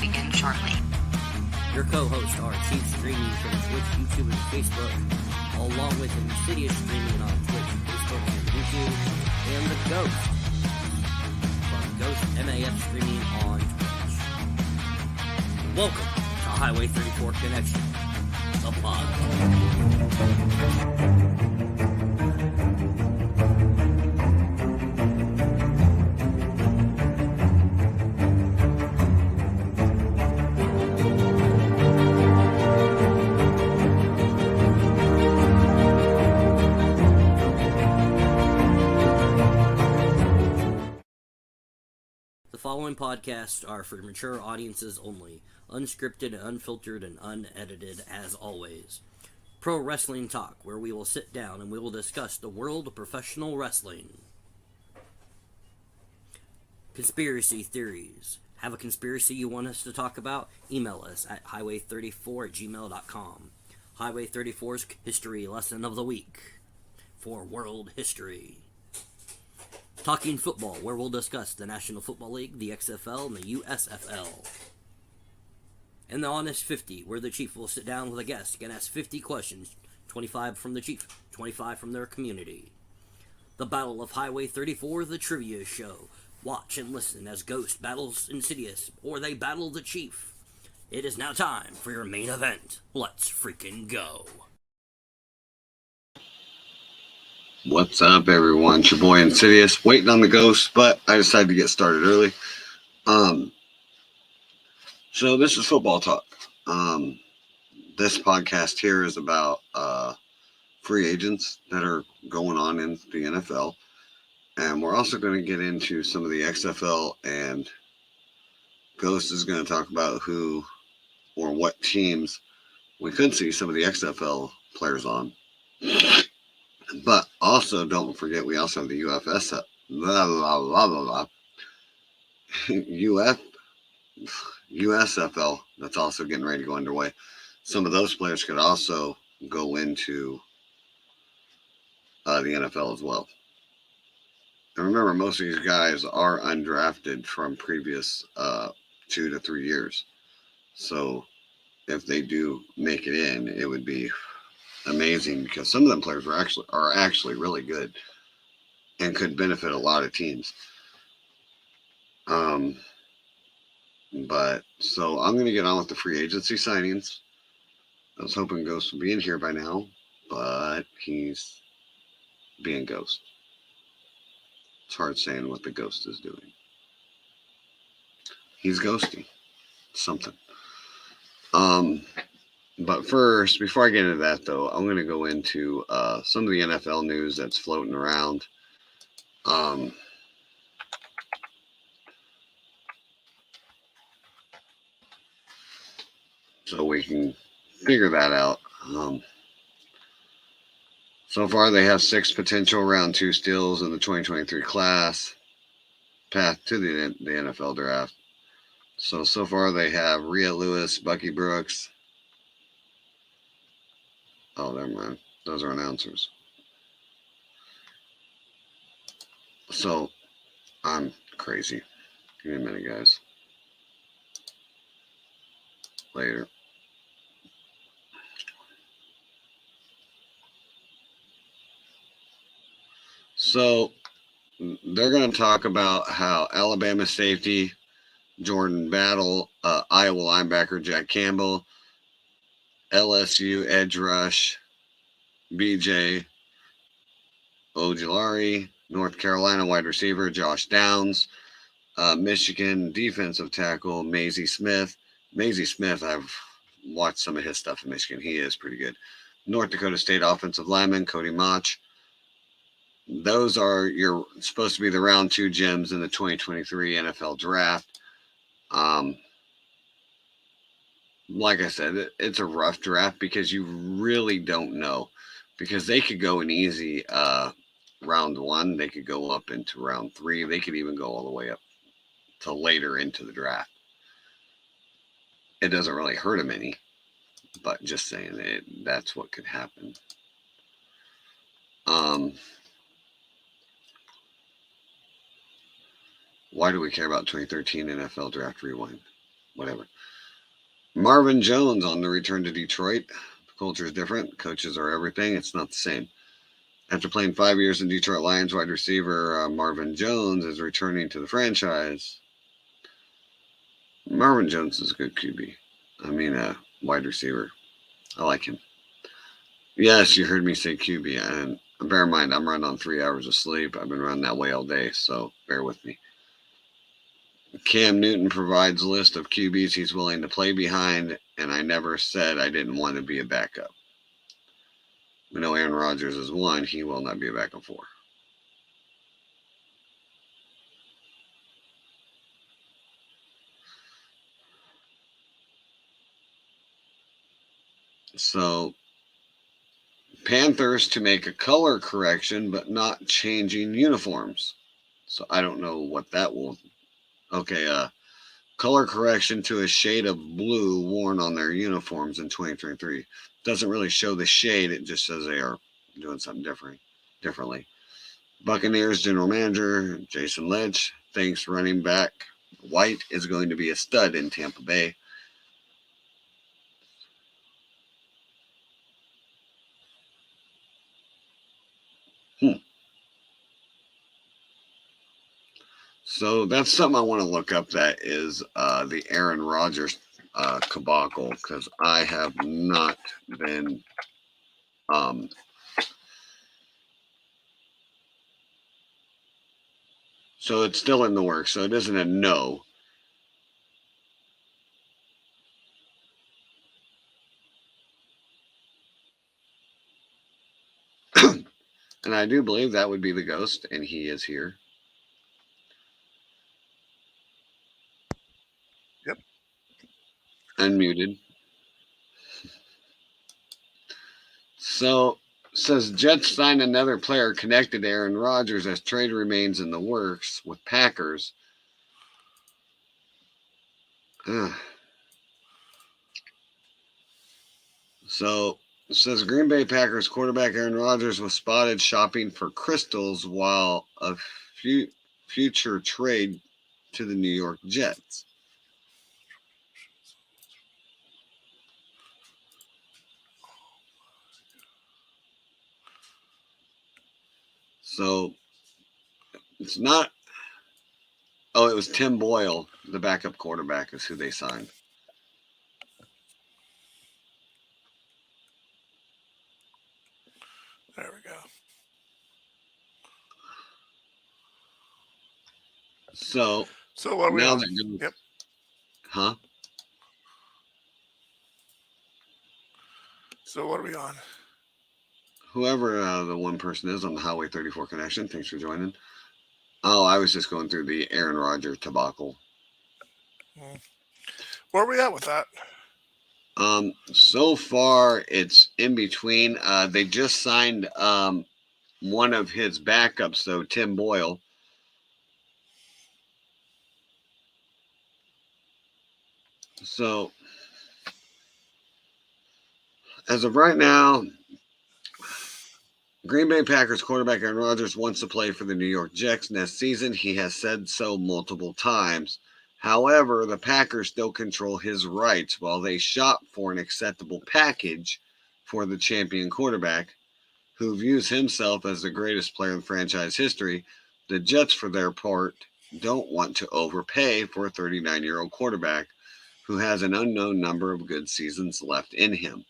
begin shortly. Your co-hosts are Chief streaming from Twitch, YouTube, and Facebook, along with Insidious streaming on Twitch, Facebook, and YouTube, and the Ghost from Ghost MAF streaming on Twitch. Welcome to Highway 34 Connection, the pod. The following podcasts are for mature audiences only, unscripted, unfiltered, and unedited as always. Pro Wrestling Talk, where we will sit down and we will discuss the world of professional wrestling. Conspiracy theories. Have a conspiracy you want us to talk about? Email us at highway34@gmail.com. Highway 34's History Lesson of the Week for World History. Talking Football, where we'll discuss the National Football League, the XFL, and the USFL. And the Honest 50, where the Chief will sit down with a guest and ask 50 questions, 25 from the Chief, 25 from their community. The Battle of Highway 34, the Trivia Show. Watch and listen as Ghost battles Insidious, or they battle the Chief. It is now time for your main event. Let's freaking go. What's up, everyone? It's your boy Insidious, waiting on the Ghost, but I decided to get started early. So this is football talk. This podcast here is about free agents that are going on in the NFL, and we're also going to get into some of the XFL, and Ghost is going to talk about who or what teams we could see some of the XFL players on. But also, don't forget, we also have the USFL that's also getting ready to go underway. Some of those players could also go into the NFL as well. And remember, most of these guys are undrafted from previous 2 to 3 years. So if they do make it in, it would be amazing, because some of them players are actually really good and could benefit a lot of teams. But so I'm going to get on with the free agency signings. I was hoping Ghost would be in here by now, but he's being Ghost. It's hard saying what the Ghost is doing. He's ghosting something. But first, before I get into that, though, I'm going to go into some of the NFL news that's floating around. So we can figure that out. So far, they have 6 potential round 2 steals in the 2023 class, path to the NFL draft. So far, they have Rhea Lewis, Bucky Brooks. Oh, never mind. Those are announcers. So, I'm crazy. Give me a minute, guys. Later. So, they're going to talk about how Alabama safety Jordan Battle, Iowa linebacker Jack Campbell, LSU edge rush BJ Ojulari, North Carolina wide receiver Josh Downs, Michigan defensive tackle Maisie Smith. Maisie Smith, I've watched some of his stuff in Michigan. He is pretty good. North Dakota State offensive lineman Cody Mach. Those are supposed to be the round 2 gems in the 2023 NFL draft. Like I said, it's a rough draft because you really don't know, because they could go an easy round 1. They could go up into round 3. They could even go all the way up to later into the draft. It doesn't really hurt them any, but just saying that's what could happen. Why do we care about 2013 NFL Draft Rewind? whatever. Marvin Jones on the return to Detroit. The culture is different. Coaches are everything. It's not the same. After playing 5 years in Detroit Lions, wide receiver Marvin Jones is returning to the franchise. Marvin Jones is a good QB. I mean, wide receiver. I like him. Yes, you heard me say QB. And bear in mind, I'm running on 3 hours of sleep. I've been running that way all day, so bear with me. Cam Newton provides a list of QBs he's willing to play behind, and I never said I didn't want to be a backup. We know Aaron Rodgers is one. He will not be a backup for. So, Panthers to make a color correction, but not changing uniforms. So, I don't know what that will. Okay, color correction to a shade of blue worn on their uniforms in 2023. Doesn't really show the shade. It just says they are doing something differently. Buccaneers general manager Jason Lynch thinks running back White is going to be a stud in Tampa Bay. So that's something I want to look up. That is the Aaron Rodgers cabal, because I have not been so it's still in the works. So it isn't a no. And I do believe that would be the ghost, and he is here. Yep. Unmuted. So says Jets signed another player connected to Aaron Rodgers as trade remains in the works with Packers. So it says Green Bay Packers quarterback Aaron Rodgers was spotted shopping for crystals while a future trade to the New York Jets. So it's not. Oh, it was Tim Boyle, the backup quarterback, is who they signed. There we go. So what are we on? Yep. Huh? So what are we on? Whoever the one person is on the Highway 34 connection, thanks for joining. Oh, I was just going through the Aaron Rodgers debacle. Where are we at with that? So far it's in between. They just signed one of his backups, though, Tim Boyle. So as of right now, Green Bay Packers quarterback Aaron Rodgers wants to play for the New York Jets next season. He has said so multiple times. However, the Packers still control his rights while they shop for an acceptable package for the champion quarterback, who views himself as the greatest player in franchise history. The Jets, for their part, don't want to overpay for a 39-year-old quarterback who has an unknown number of good seasons left in him.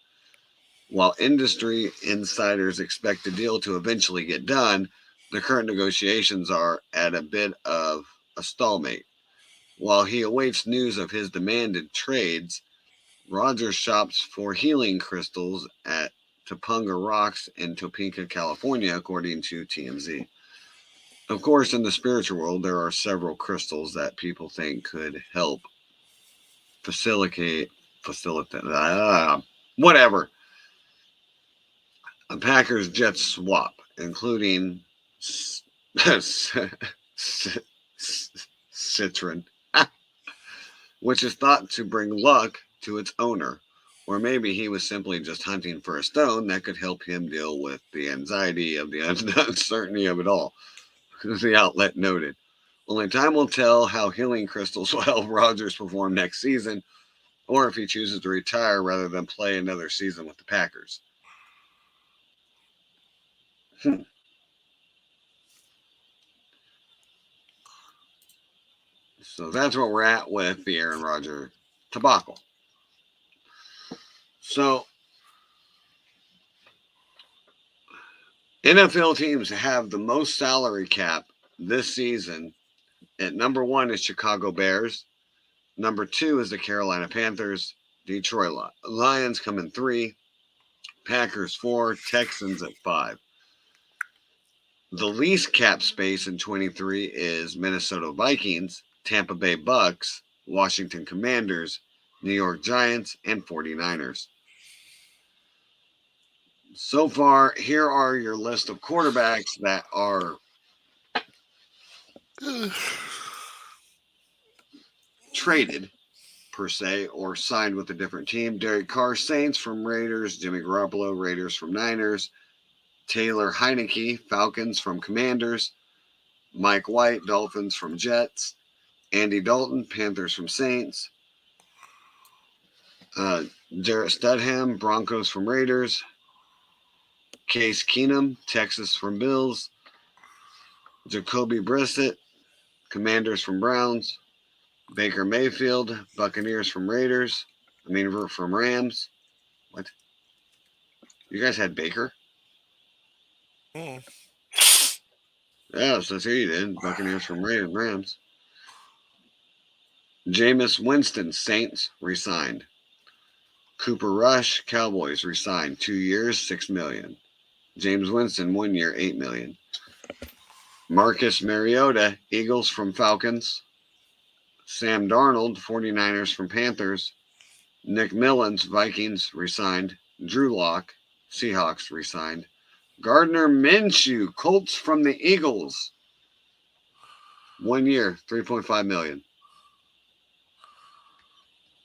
While industry insiders expect the deal to eventually get done, the current negotiations are at a bit of a stalemate. While he awaits news of his demanded trades, Rodgers shops for healing crystals at Topanga Rocks in Topeka, California, according to TMZ. Of course, in the spiritual world, there are several crystals that people think could help facilitate whatever. A Packers Jets swap, including Citron, which is thought to bring luck to its owner. Or maybe he was simply just hunting for a stone that could help him deal with the anxiety of the uncertainty of it all, the outlet noted. Only time will tell how healing crystals will help Rodgers perform next season, or if he chooses to retire rather than play another season with the Packers. So that's where we're at with the Aaron Rodgers debacle. So NFL teams have the most salary cap this season. At number 1 is Chicago Bears. Number 2 is the Carolina Panthers. Detroit Lions come in 3. Packers 4. Texans at 5. The least cap space in 23 is Minnesota Vikings, Tampa Bay Bucks, Washington Commanders, New York Giants, and 49ers. So far, here are your list of quarterbacks that are traded, per se, or signed with a different team. Derek Carr, Saints from Raiders. Jimmy Garoppolo, Raiders from Niners. Taylor Heineke, Falcons from Commanders. Mike White, Dolphins from Jets. Andy Dalton, Panthers from Saints. Jarrett Stidham, Broncos from Raiders. Case Keenum, Texas from Bills. Jacoby Brissett, Commanders from Browns. Baker Mayfield, Buccaneers from from Rams. What? You guys had Baker? Mm. Yeah, so that's who you did. Buccaneers from Rams. Jameis Winston, Saints, resigned. Cooper Rush, Cowboys, resigned. 2 years, $6 million. James Winston, 1 year, $8 million. Marcus Mariota, Eagles from Falcons. Sam Darnold, 49ers from Panthers. Nick Mullins, Vikings, resigned. Drew Lock, Seahawks, resigned. Gardner Minshew, Colts from the Eagles. 1 year, $3.5 million.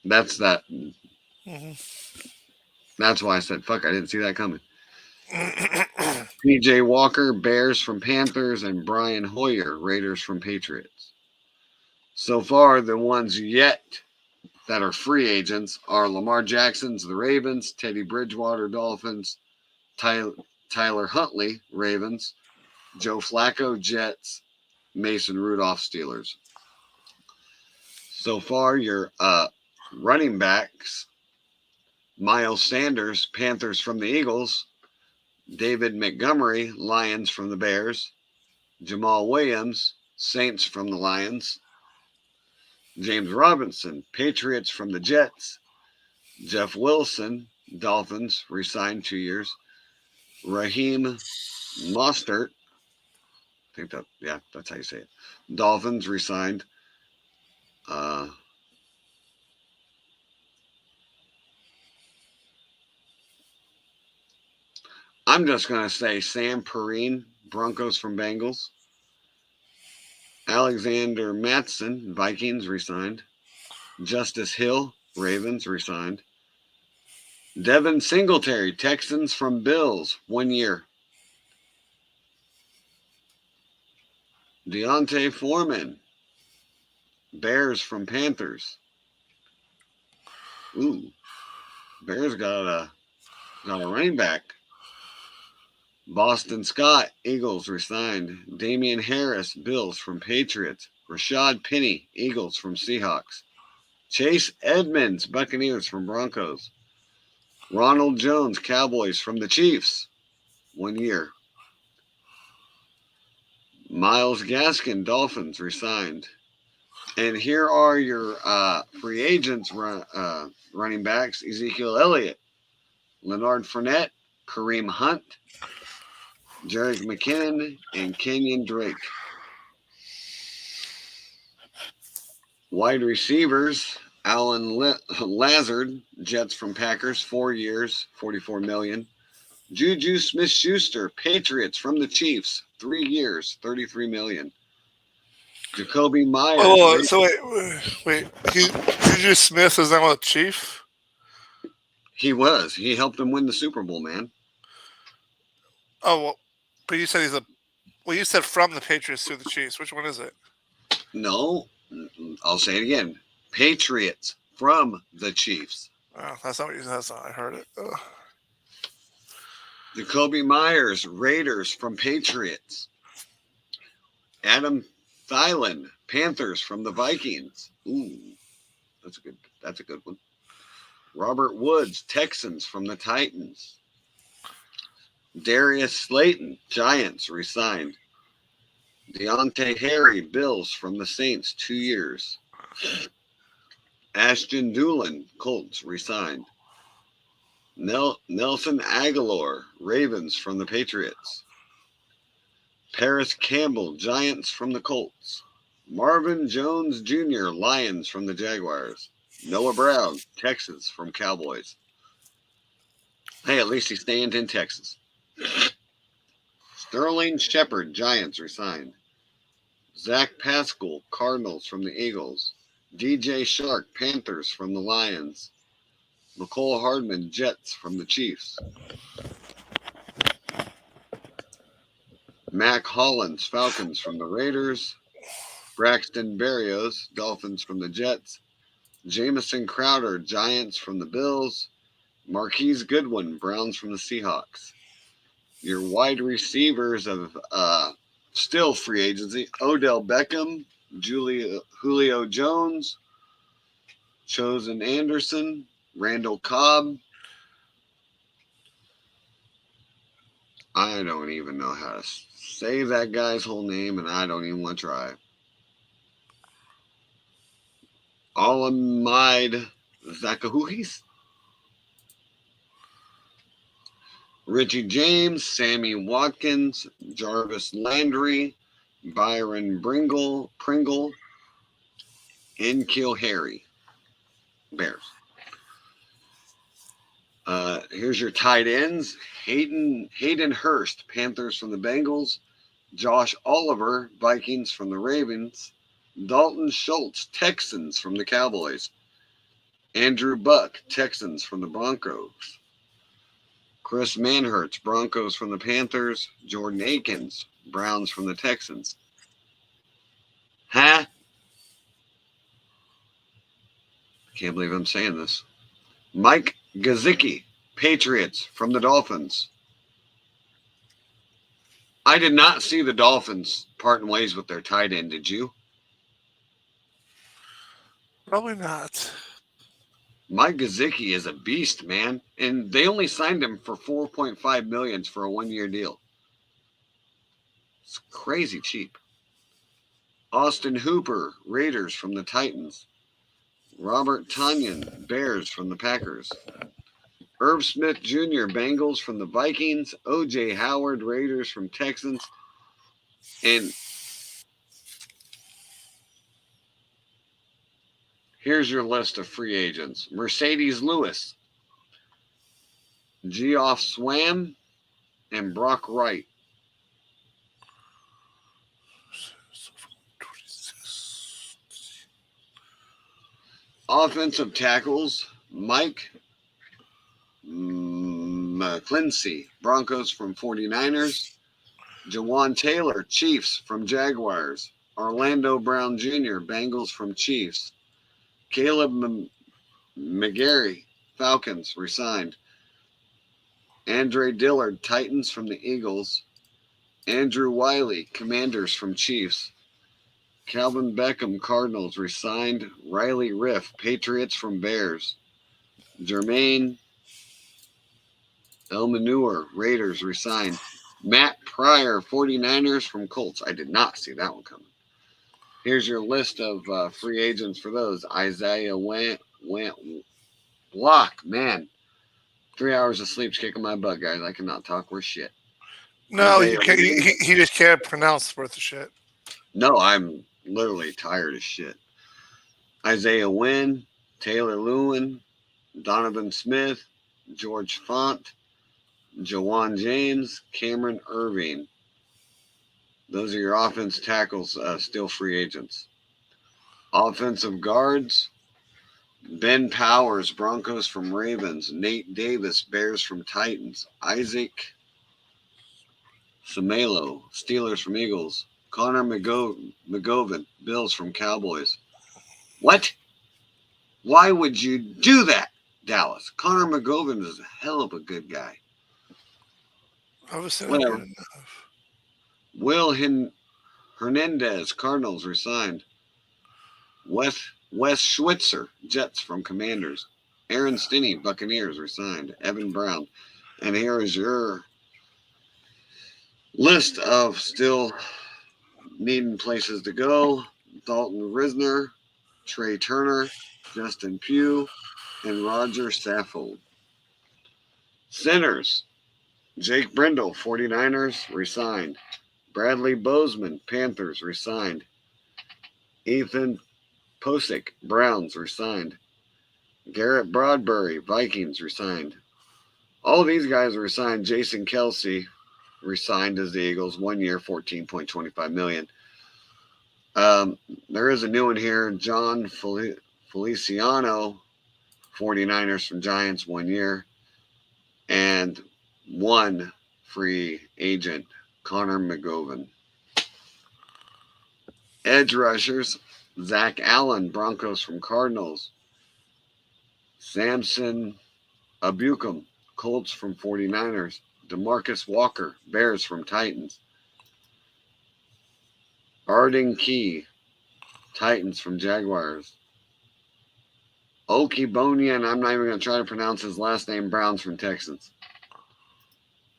That's that. Mm-hmm. That's why I said, fuck, I didn't see that coming. PJ Walker, Bears from Panthers, and Brian Hoyer, Raiders from Patriots. So far, the ones yet that are free agents are Lamar Jackson's the Ravens, Teddy Bridgewater, Dolphins, Tyler Huntley, Ravens, Joe Flacco, Jets, Mason Rudolph, Steelers. So far, your running backs, Miles Sanders, Panthers from the Eagles, David Montgomery, Lions from the Bears, Jamal Williams, Saints from the Lions, James Robinson, Patriots from the Jets, Jeff Wilson, Dolphins, resigned 2 years, Raheem Mostert, I think that's how you say it, Dolphins, resigned, I'm just going to say Sam Perrine, Broncos from Bengals. Alexander Mattison, Vikings, resigned. Justice Hill, Ravens, resigned. Devin Singletary, Texans from Bills, 1 year. Deontay Foreman, Bears from Panthers. Ooh, Bears got a running back. Boston Scott, Eagles, resigned. Damian Harris, Bills from Patriots. Rashad Penny, Eagles from Seahawks. Chase Edmonds, Buccaneers from Broncos. Ronald Jones, Cowboys from the Chiefs, 1 year. Myles Gaskin, Dolphins, resigned. And here are your free agents running backs. Ezekiel Elliott, Leonard Fournette, Kareem Hunt, Jerick McKinnon, and Kenyon Drake. Wide receivers, Alan Lazard, Jets from Packers, 4 years, $44 million. Juju Smith-Schuster, Patriots from the Chiefs, 3 years, $33 million. Jacoby Myers. Oh, so wait. Juju Smith is now a Chief? He was. He helped them win the Super Bowl, man. Oh, well, but you said you said from the Patriots to the Chiefs. Which one is it? No, I'll say it again. Patriots from the Chiefs. Oh, that's not what you said. That's not. I heard it. Ugh. Jacoby Myers, Raiders from Patriots. Adam Thielen, Panthers from the Vikings. Ooh, that's a good one. Robert Woods, Texans from the Titans. Darius Slayton, Giants, resigned. Deontay Harry, Bills from the Saints, 2 years. Ashton Dulin, Colts, resigned. Nelson Aguilar, Ravens from the Patriots. Paris Campbell, Giants from the Colts. Marvin Jones Jr., Lions from the Jaguars. Noah Brown, Texans from Cowboys. Hey, at least he's staying in Texas. Sterling Shepard, Giants, resigned. Zach Pascal, Cardinals from the Eagles. DJ Shark, Panthers from the Lions. McCole Hardman, Jets from the Chiefs. Mac Hollins, Falcons from the Raiders. Braxton Berrios, Dolphins from the Jets. Jamison Crowder, Giants from the Bills. Marquise Goodwin, Browns from the Seahawks. Your wide receivers of still free agency: Odell Beckham, Julio Jones, Chosen Anderson, Randall Cobb. I don't even know how to say that guy's whole name, and I don't even want to try. Alamide Zakahuhis, Richie James, Sammy Watkins, Jarvis Landry, Byron Pringle, and N'Keal Harry, Bears. Here's your tight ends: Hayden Hurst, Panthers from the Bengals. Josh Oliver, Vikings from the Ravens. Dalton Schultz, Texans from the Cowboys. Andrew Buck, Texans from the Broncos. Chris Manhertz, Broncos from the Panthers. Jordan Akins, Browns from the Texans. Huh? Can't believe I'm saying this. Mike Gesicki, Patriots from the Dolphins. I did not see the Dolphins parting ways with their tight end, did you? Probably not. Mike Gesicki is a beast, man. And they only signed him for $4.5 million for a 1-year deal. It's crazy cheap. Austin Hooper, Raiders from the Titans. Robert Tonyan, Bears from the Packers. Irv Smith Jr., Bengals from the Vikings. O.J. Howard, Raiders from Texans. And here's your list of free agents. Mercedes Lewis, Geoff Swam, and Brock Wright. Offensive tackles: Mike McClincy, Broncos from 49ers. Jawan Taylor, Chiefs from Jaguars. Orlando Brown Jr., Bengals from Chiefs. Caleb McGarry, Falcons, resigned. Andre Dillard, Titans from the Eagles. Andrew Wiley, Commanders from Chiefs. Calvin Beckham, Cardinals, resigned. Riley Riff, Patriots from Bears. Jermaine Elmanure, Raiders, resigned. Matt Pryor, 49ers from Colts. I did not see that one coming. Here's your list of free agents for those. Isaiah Block, man. 3 hours of sleep's kicking my butt, guys. I cannot talk worth shit. No, you can't. He just can't pronounce worth of shit. No, I'm literally tired as shit. Isaiah Wynn, Taylor Lewin, Donovan Smith, George Font, Jawan James, Cameron Irving. Those are your offense tackles, still free agents. Offensive guards: Ben Powers, Broncos from Ravens. Nate Davis, Bears from Titans. Isaac Samelo, Steelers from Eagles. Connor McGovern, Bills from Cowboys. What? Why would you do that, Dallas? Connor McGovern is a hell of a good guy. Obviously not Whatever. good enough. Will Hernandez, Cardinals, resigned. Wes Schweitzer, Jets from Commanders. Aaron Stinney, Buccaneers, resigned. Evan Brown. And here is your list of still needing places to go. Dalton Risner, Trey Turner, Justin Pugh, and Roger Saffold. Centers, Jake Brendel, 49ers, resigned. Bradley Bozeman, Panthers, resigned. Ethan Posick, Browns, resigned. Garrett Brodbury, Vikings, resigned. All these guys are resigned. Jason Kelsey resigned as the Eagles, 1 year, $14.25 million. There is a new one here. John Feliciano, 49ers from Giants, 1 year. And one free agent, Connor McGovern. Edge rushers, Zach Allen, Broncos from Cardinals. Samson Abukum, Colts from 49ers. DeMarcus Walker, Bears from Titans. Arden Key, Titans from Jaguars. Oki Bonian, I'm not even going to try to pronounce his last name, Browns from Texans.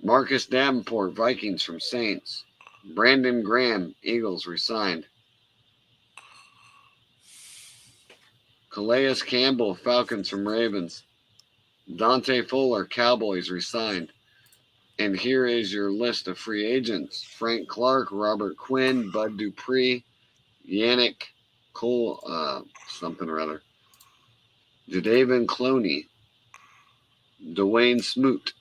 Marcus Davenport, Vikings from Saints. Brandon Graham, Eagles, resigned. Calais Campbell, Falcons from Ravens. Dante Fuller, Cowboys, resigned. And here is your list of free agents. Frank Clark, Robert Quinn, Bud Dupree, Yannick Cole, something or other. Jadavion Clowney, Dwayne Smoot,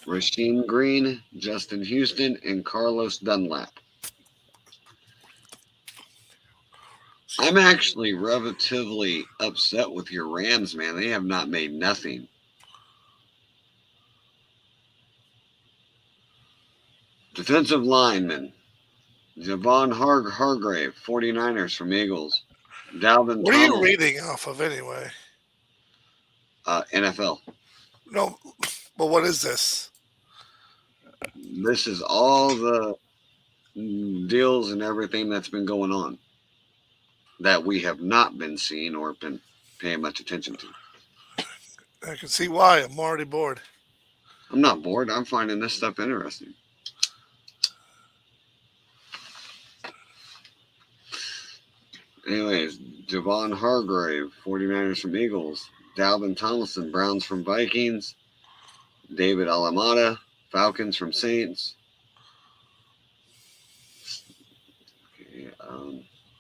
Rasheem Green, Justin Houston, and Carlos Dunlap. I'm actually relatively upset with your Rams, man. They have not made nothing. Defensive lineman, Javon Hargrave, 49ers from Eagles. Dalvin What are you Tomlin, reading off of anyway? NFL. No, but what is this? This is all the deals and everything that's been going on that we have not been seeing or been paying much attention to. I can see why. I'm already bored. I'm not bored. I'm finding this stuff interesting. Anyways, Javon Hargrave, 49ers from Eagles. Dalvin Tomlinson, Browns from Vikings. David Alamada, Falcons from Saints. Okay,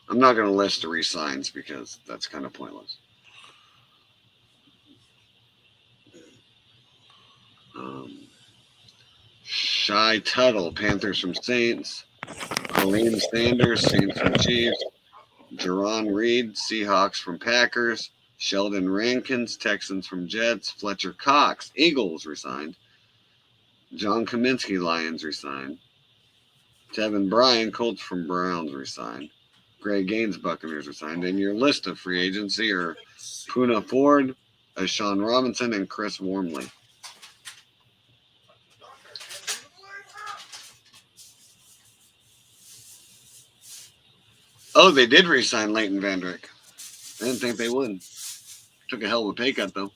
I'm not going to list the re-signs because that's kind of pointless. Shy Tuttle, Panthers from Saints. Colleen Sanders, Saints from Chiefs. Jerron Reed, Seahawks from Packers. Sheldon Rankins, Texans from Jets. Fletcher Cox, Eagles, resigned. John Kaminsky, Lions, resigned. Tevin Bryan, Colts from Browns, resigned. Greg Gaines, Buccaneers, resigned. And your list of free agency are Puna Ford, Sean Robinson, and Chris Wormley. Oh, they did re-sign Leighton Van Dyke. I didn't think they would. Took a hell of a pay cut, though.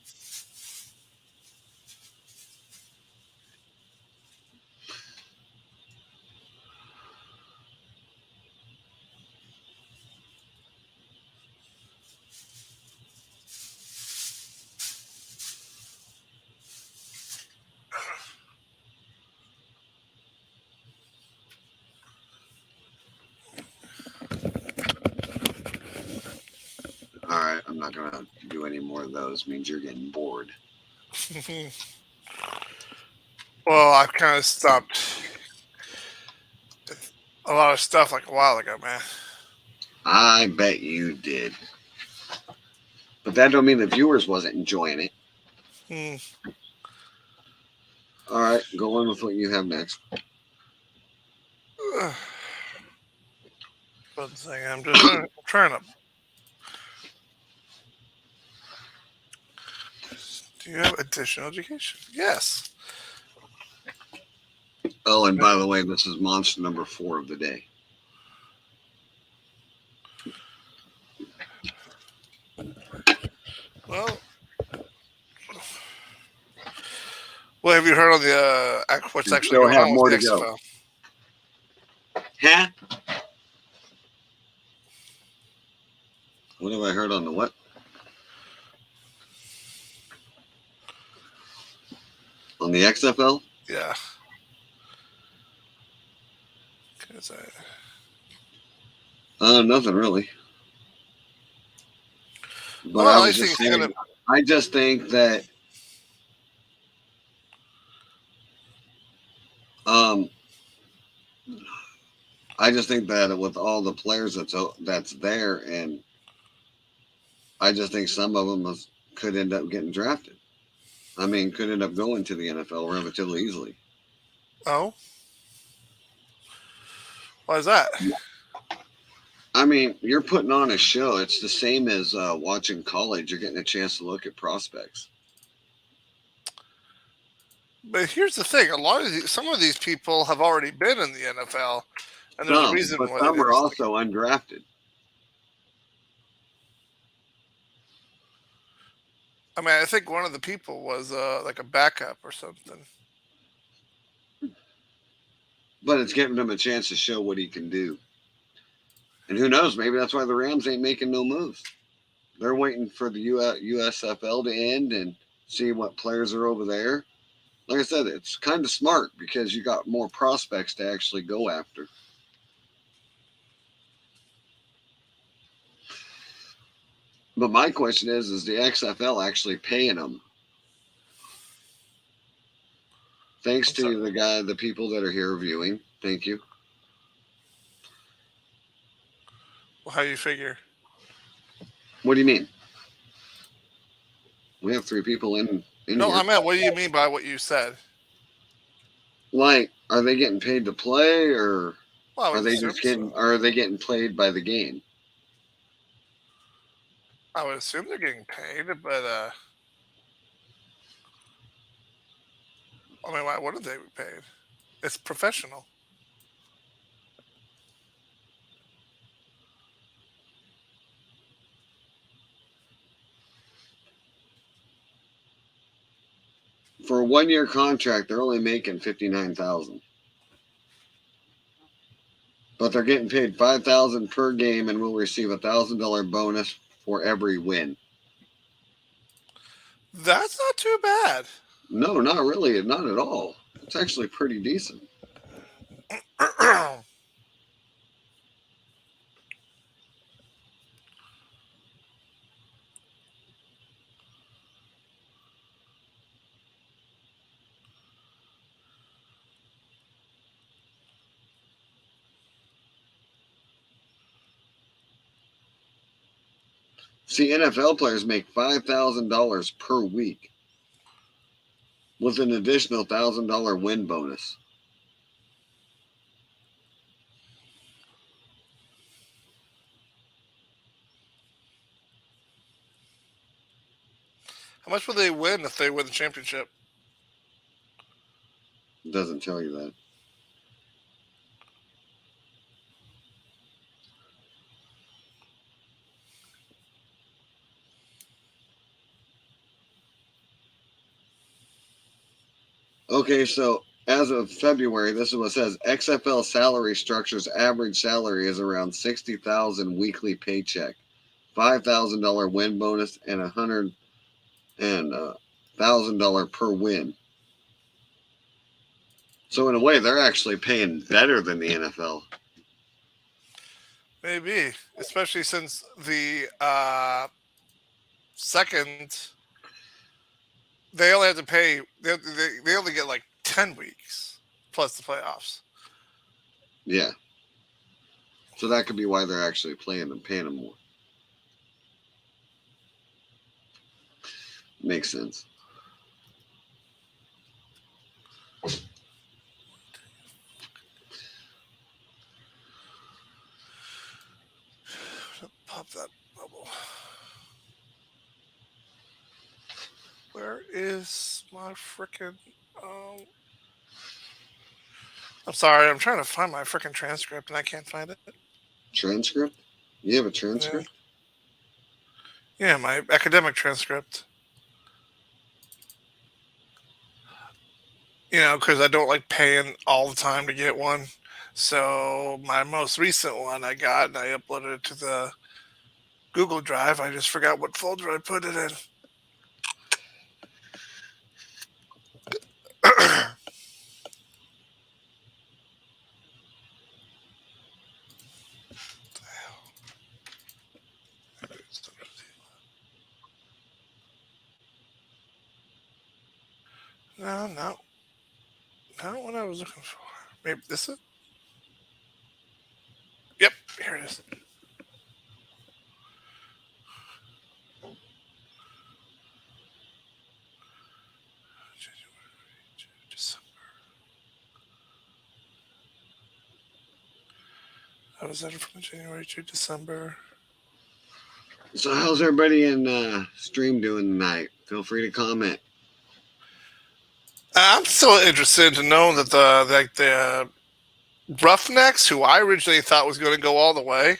All right, I'm not going to do any more of those. It means you're getting bored. Well, I've kind of stopped a lot of stuff like a while ago, man. I bet you did. But that don't mean the viewers wasn't enjoying it. All right, go on with what you have next. One second, I'm just trying to. Do you have additional education? Yes. Oh, and by the way, this is monster number 4 of the day. Well, what have you heard on the what's You actually still going have on more with to the go. XFL? Huh? What have I heard on the what? On the XFL? Yeah. 'Cause Nothing really. But I well, I was think just it's saying, gonna. I just think that um, I just think that with all the players that's there, and I just think some of them could end up getting drafted. I mean, could end up going to the NFL relatively easily. Oh, why is that? I mean, you're putting on a show. It's the same as watching college. You're getting a chance to look at prospects. But here's the thing: some of these people have already been in the NFL, and there's a reason But why they some do are this. also undrafted. I mean, I think one of the people was like a backup or something. But it's giving him a chance to show what he can do. And who knows? Maybe that's why the Rams ain't making no moves. They're waiting for the USFL to end and see what players are over there. Like I said, it's kind of smart because you got more prospects to actually go after. But my question is the XFL actually paying them? Thanks I'm sorry. to the people that are here viewing. Thank you. How you figure? What do you mean? We have 3 people in No, here. I meant, what do you mean by what you said? Like, are they getting paid to play, or Well, I are would they assume just so. are they getting played by the game? I would assume they're getting paid, but I mean, why wouldn't they be paid? It's professional. For a 1-year contract, they're only making 59,000, but they're getting paid 5,000 per game, and will receive $1,000 bonus for every win. That's not too bad. No, not really, not at all. It's actually pretty decent. See, NFL players make $5,000 per week with an additional $1,000 win bonus. How much will they win if they win the championship? It doesn't tell you that. Okay, so as of February, this is what it says. XFL salary structures average salary is around 60,000 weekly paycheck, $5,000 win bonus, and $100,000 per win. So in a way, they're actually paying better than the NFL. Maybe, especially since the second they only have to pay. They only get like 10 weeks plus the playoffs. Yeah. So that could be why they're actually paying them more. Makes sense. Where is my freaking? I'm sorry. I'm trying to find my freaking transcript and I can't find it. Transcript? You have a Yeah, transcript? yeah, my academic transcript. Because I don't like paying all the time to get one. So my most recent one I got and I uploaded it to the Google Drive. I just forgot what folder I put it in. No, no, not what I was looking for. Maybe this is. Yep, here it is. December. How was that from January to December? So how's everybody in stream doing tonight? Feel free to comment. I'm still interested to know that the Roughnecks, who I originally thought was going to go all the way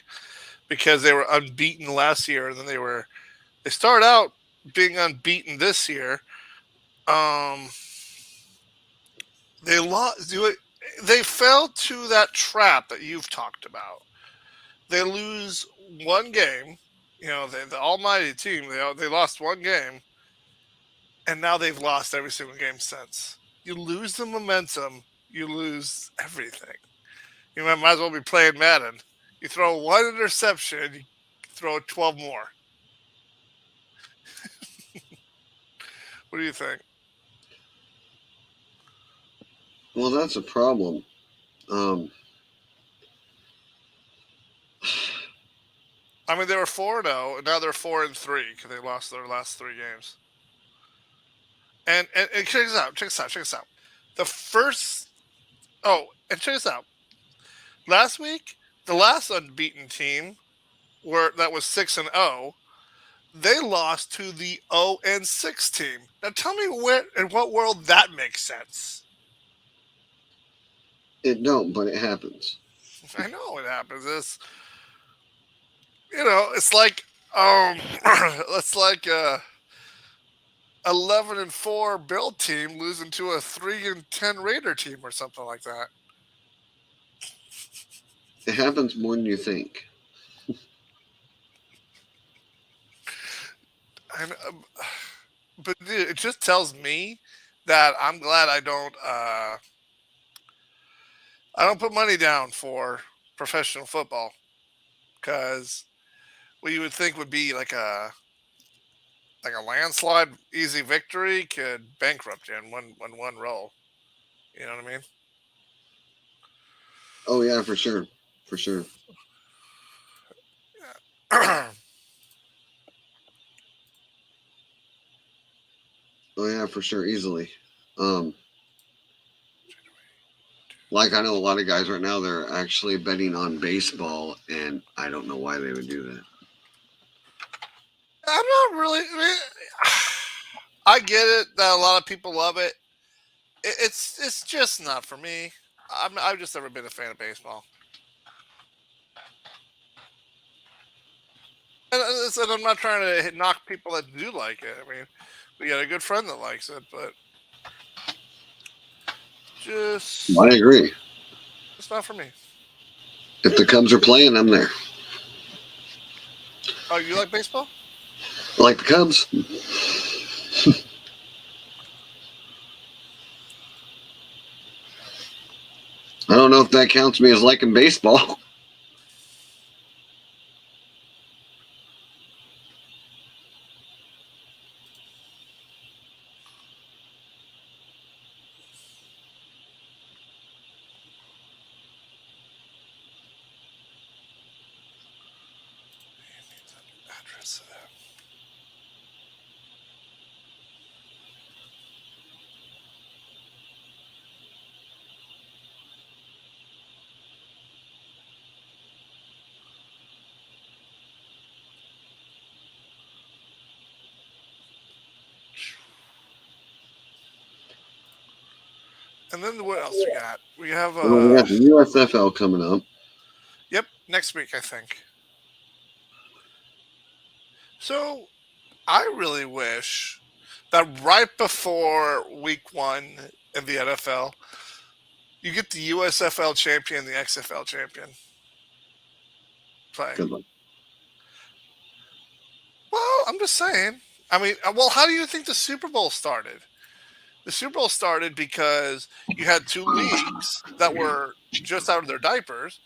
because they were unbeaten last year, and then they started out being unbeaten this year. Um, they lost. They fell to that trap that you've talked about. They lose one game. The almighty team. They lost one game, and now they've lost every single game since. You lose the momentum, you lose everything. You might as well be playing Madden. You throw one interception, you throw 12 more. What do you think? Well, that's a problem. I mean, they were 4-0, and now they're 4-3 because they lost their last three games. And check this out. Check this out. Check this out. The first. Oh, and check this out. Last week, the last unbeaten team that was 6-0. They lost to the 0-6 team. Now, tell me where in what world that makes sense. It don't, but it happens. I know it happens. It's like it's like 11-4 Bill team losing to a 3-10 Raider team or something like that. It happens more than you think. But dude, it just tells me that I'm glad I don't put money down for professional football because what you would think would be like a landslide easy victory could bankrupt you in one roll. You know what I mean? Oh yeah, for sure, for sure. Oh yeah, for sure, easily. Like I know a lot of guys right now, they're actually betting on baseball, and I don't know why they would do that. I'm not really. I get it that a lot of people love it. It's just not for me. I've just never been a fan of baseball, and I'm not trying to knock people that do like it. I mean, we got a good friend that likes it, but just I agree. it's not for me. If the Cubs are playing, I'm there. Oh, you like baseball? I like the Cubs. I don't know if that counts me as liking baseball. Address of that. And then what else we got? We have And then we got the USFL coming up. yep, next week I think. So I really wish that right before week 1 in the NFL, you get the USFL champion, the XFL champion playing. Good luck. Well, I'm just saying. I mean, well, how do you think the Super Bowl started? The Super Bowl started because you had two leagues that were just out of their diapers.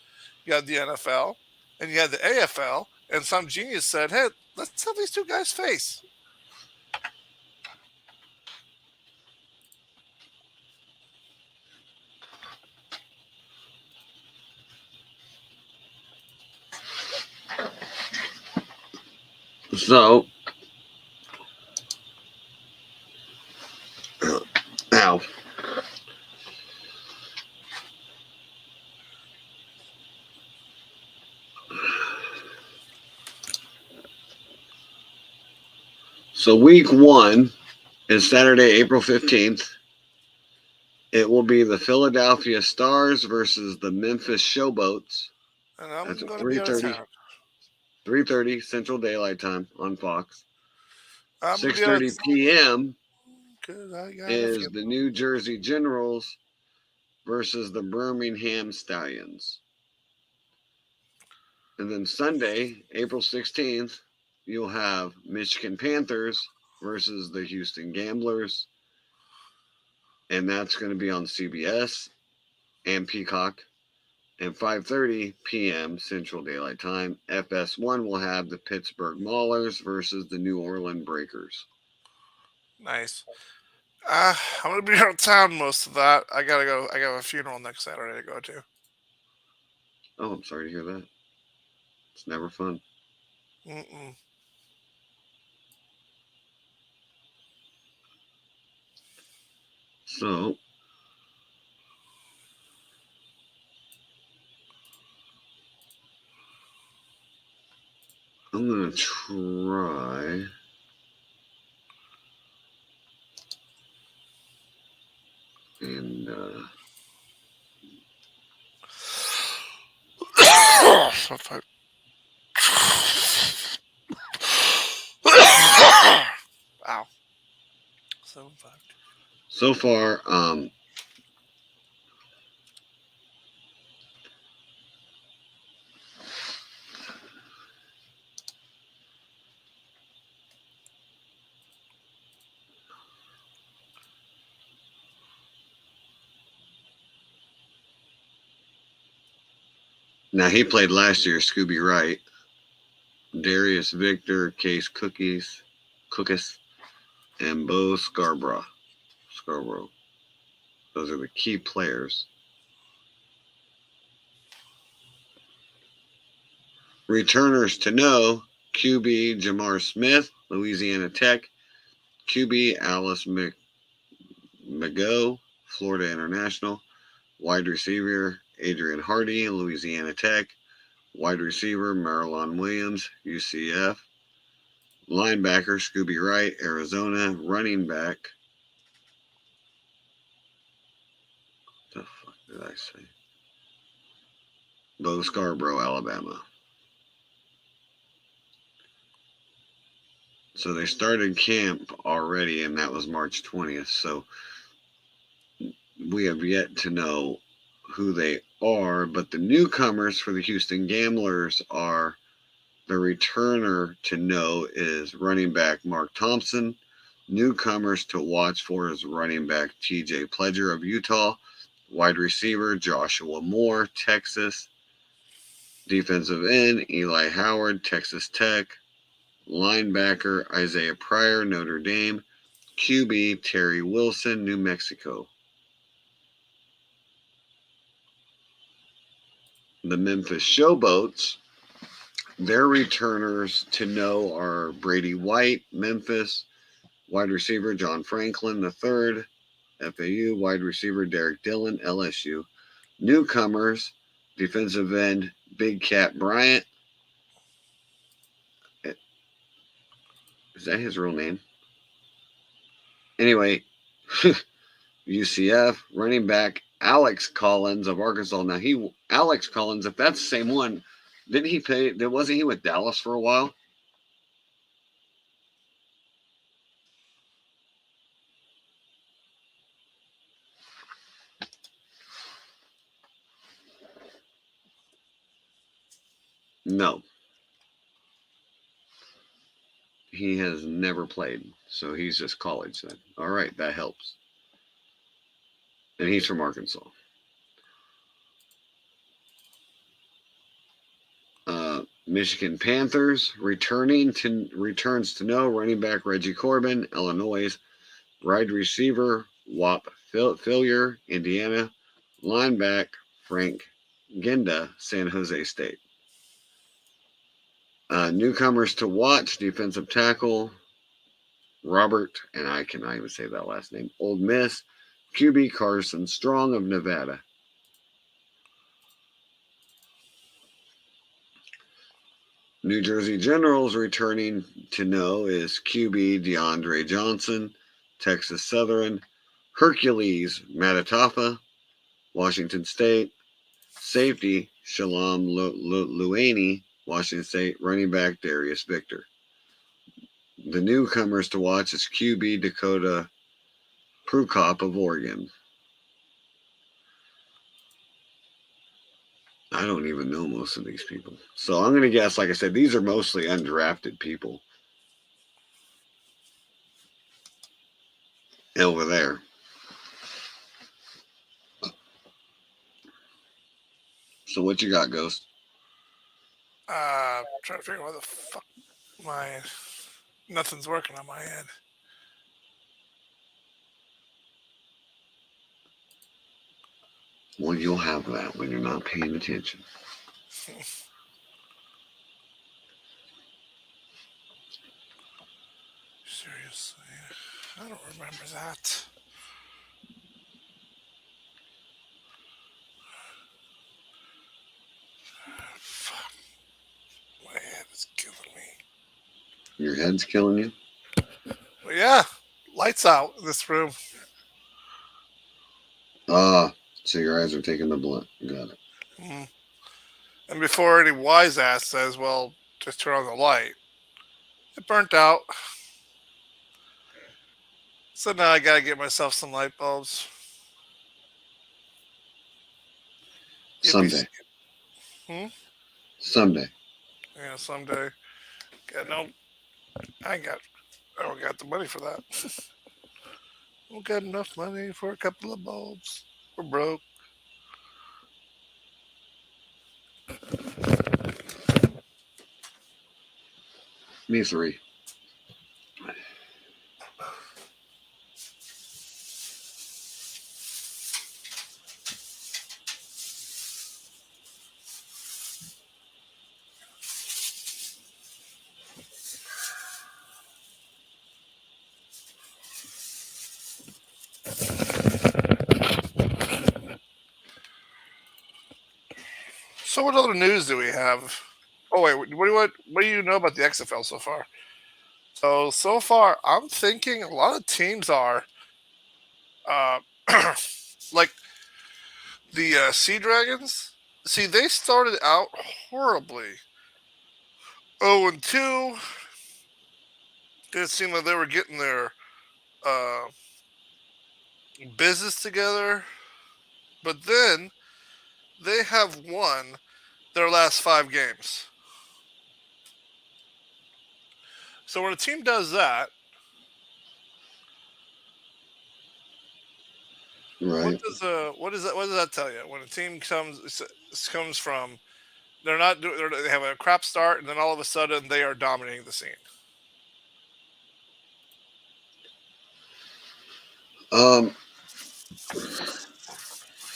You had the NFL and you had the AFL, and some genius said, "Hey, let's have these two guys face." So, now, so week 1 is Saturday, April 15th. It will be the Philadelphia Stars versus the Memphis Showboats. And I'm That's at going to be out of town. 3:30 Central Daylight Time on Fox. I'm going to be out of 6:30 p.m. because I got a is few. the New Jersey Generals versus the Birmingham Stallions. And then Sunday, April 16th, you'll have Michigan Panthers versus the Houston Gamblers. And that's going to be on CBS and Peacock. And 5:30 p.m. Central Daylight Time, FS1 will have the Pittsburgh Maulers versus the New Orleans Breakers. Nice. I'm going to be out of town most of that. I got to go. I got a funeral next Saturday to go to. Oh, I'm sorry to hear that. It's never fun. Mm-mm. So, I'm going to try. And So fuck. Wow. So fucked. so far, now he played last year, Scooby Wright, Darius Victor, Case Cookies, and Bo Scarborough. Those are the key players. Returners to know: QB Jamar Smith, Louisiana Tech; QB Alice McGo, Florida International; wide receiver Adrian Hardy, Louisiana Tech; wide receiver Marlon Williams, UCF; linebacker Scooby Wright, Arizona; running back. What the fuck did I say? Bo Scarborough, Alabama. So they started camp already, and that was March 20th. So we have yet to know who they are, but the newcomers for the Houston Gamblers are: the returner to know is running back Mark Thompson. Newcomers to watch for is running back TJ Pledger of Utah, wide receiver Joshua Moore, Texas; defensive end Eli Howard, Texas Tech; linebacker Isaiah Pryor, Notre Dame; QB Terry Wilson, New Mexico. The Memphis Showboats, their returners to know are Brady White, Memphis; wide receiver John Franklin III, FAU; wide receiver Derek Dillon, LSU. Newcomers, defensive end Big Cat Bryant. Is that his real name? Anyway, UCF. Running back Alex Collins of Arkansas. Now Alex Collins, if that's the same one, didn't he play? Wasn't he with Dallas for a while? No, he has never played, so he's just college then. All right, that helps. And he's from Arkansas. Michigan Panthers returns to no running back Reggie Corbin, Illinois, wide receiver Wap Fillier, Indiana, linebacker Frank Ginda, San Jose State. Newcomers to watch: defensive tackle Robert, and I cannot even say that last name, Old Miss, QB Carson Strong of Nevada. New Jersey Generals returning to know is QB DeAndre Johnson, Texas Southern, Hercules Matatafa, Washington State, safety Shalom Luani, Washington State, running back Darius Victor. The newcomers to watch is QB Dakota Prukop of Oregon. I don't even know most of these people. So I'm going to guess, like I said, these are mostly undrafted people over there. So what you got, Ghost? Trying to figure out what the fuck nothing's working on my end. Well, you'll have that when you're not paying attention. Seriously, I don't remember that. Fuck. My head is killing me. Your head's killing you? But yeah, lights out in this room. So your eyes are taking the blunt. Got it. Mm. And before any wise ass says, well, just turn on the light, it burnt out. So now I gotta get myself some light bulbs. Someday. Someday. Yeah, someday. I don't got the money for that. Don't got enough money for a couple of bulbs. We're broke. Me 3. So what other news do we have? Oh wait, what do you know about the XFL so far? So far, I'm thinking a lot of teams are, uh, like the Sea Dragons. See, they started out horribly. 0-2. It seemed like they were getting their uh, business together, but then they have won their last 5 games. So when a team does that, Right. what does that tell you? When a team comes from, they have a crap start, and then all of a sudden they are dominating the scene.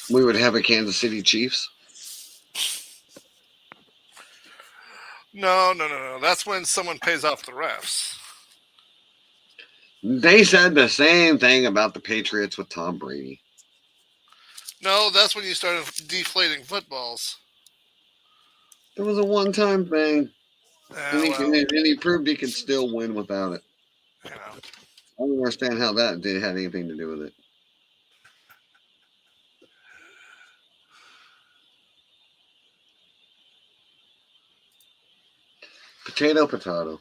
We would have a Kansas City Chiefs. No. That's when someone pays off the refs. They said the same thing about the Patriots with Tom Brady. No, that's when you started deflating footballs. It was a one-time thing. And he proved he could still win without it. You know. I don't understand how that had anything to do with it. Potato, potato.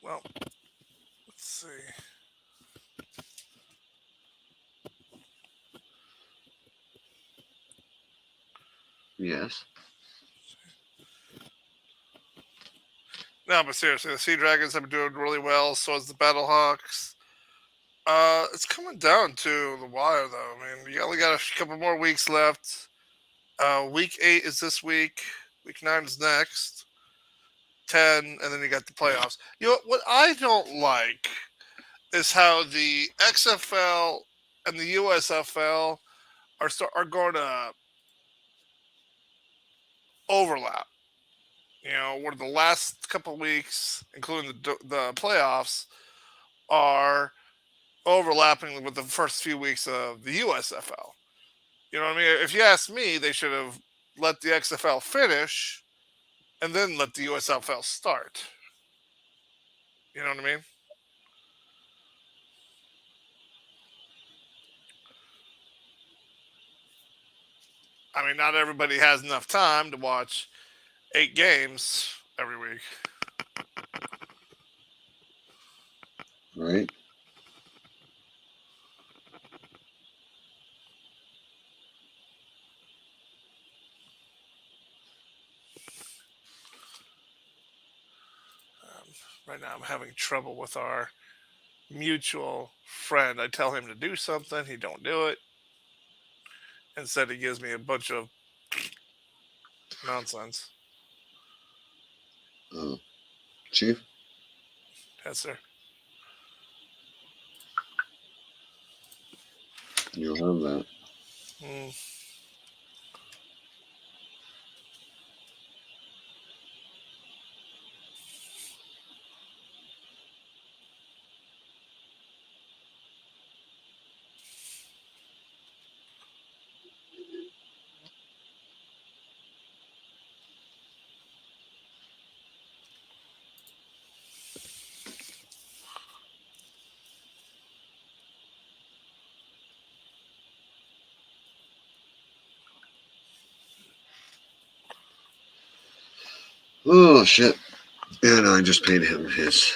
Well, let's see. Yes. No, but seriously, the Sea Dragons have been doing really well. So is the Battlehawks. It's coming down to the wire, though. I mean, you only got a couple more weeks left. Week 8 is this week. Week 9 is next. 10, and then you got the playoffs. You know what I don't like is how the XFL and the USFL are going to overlap. You know, where the last couple weeks, including the playoffs, are overlapping with the first few weeks of the USFL. You know what I mean? If you ask me, they should have let the XFL finish and then let the USFL start. You know what I mean? I mean, not everybody has enough time to watch 8 games every week. Right. Right now, I'm having trouble with our mutual friend. I tell him to do something, he don't do it. Instead, he gives me a bunch of nonsense. Chief. Yes, sir. You'll have that. Mm. Oh shit. And I just paid him his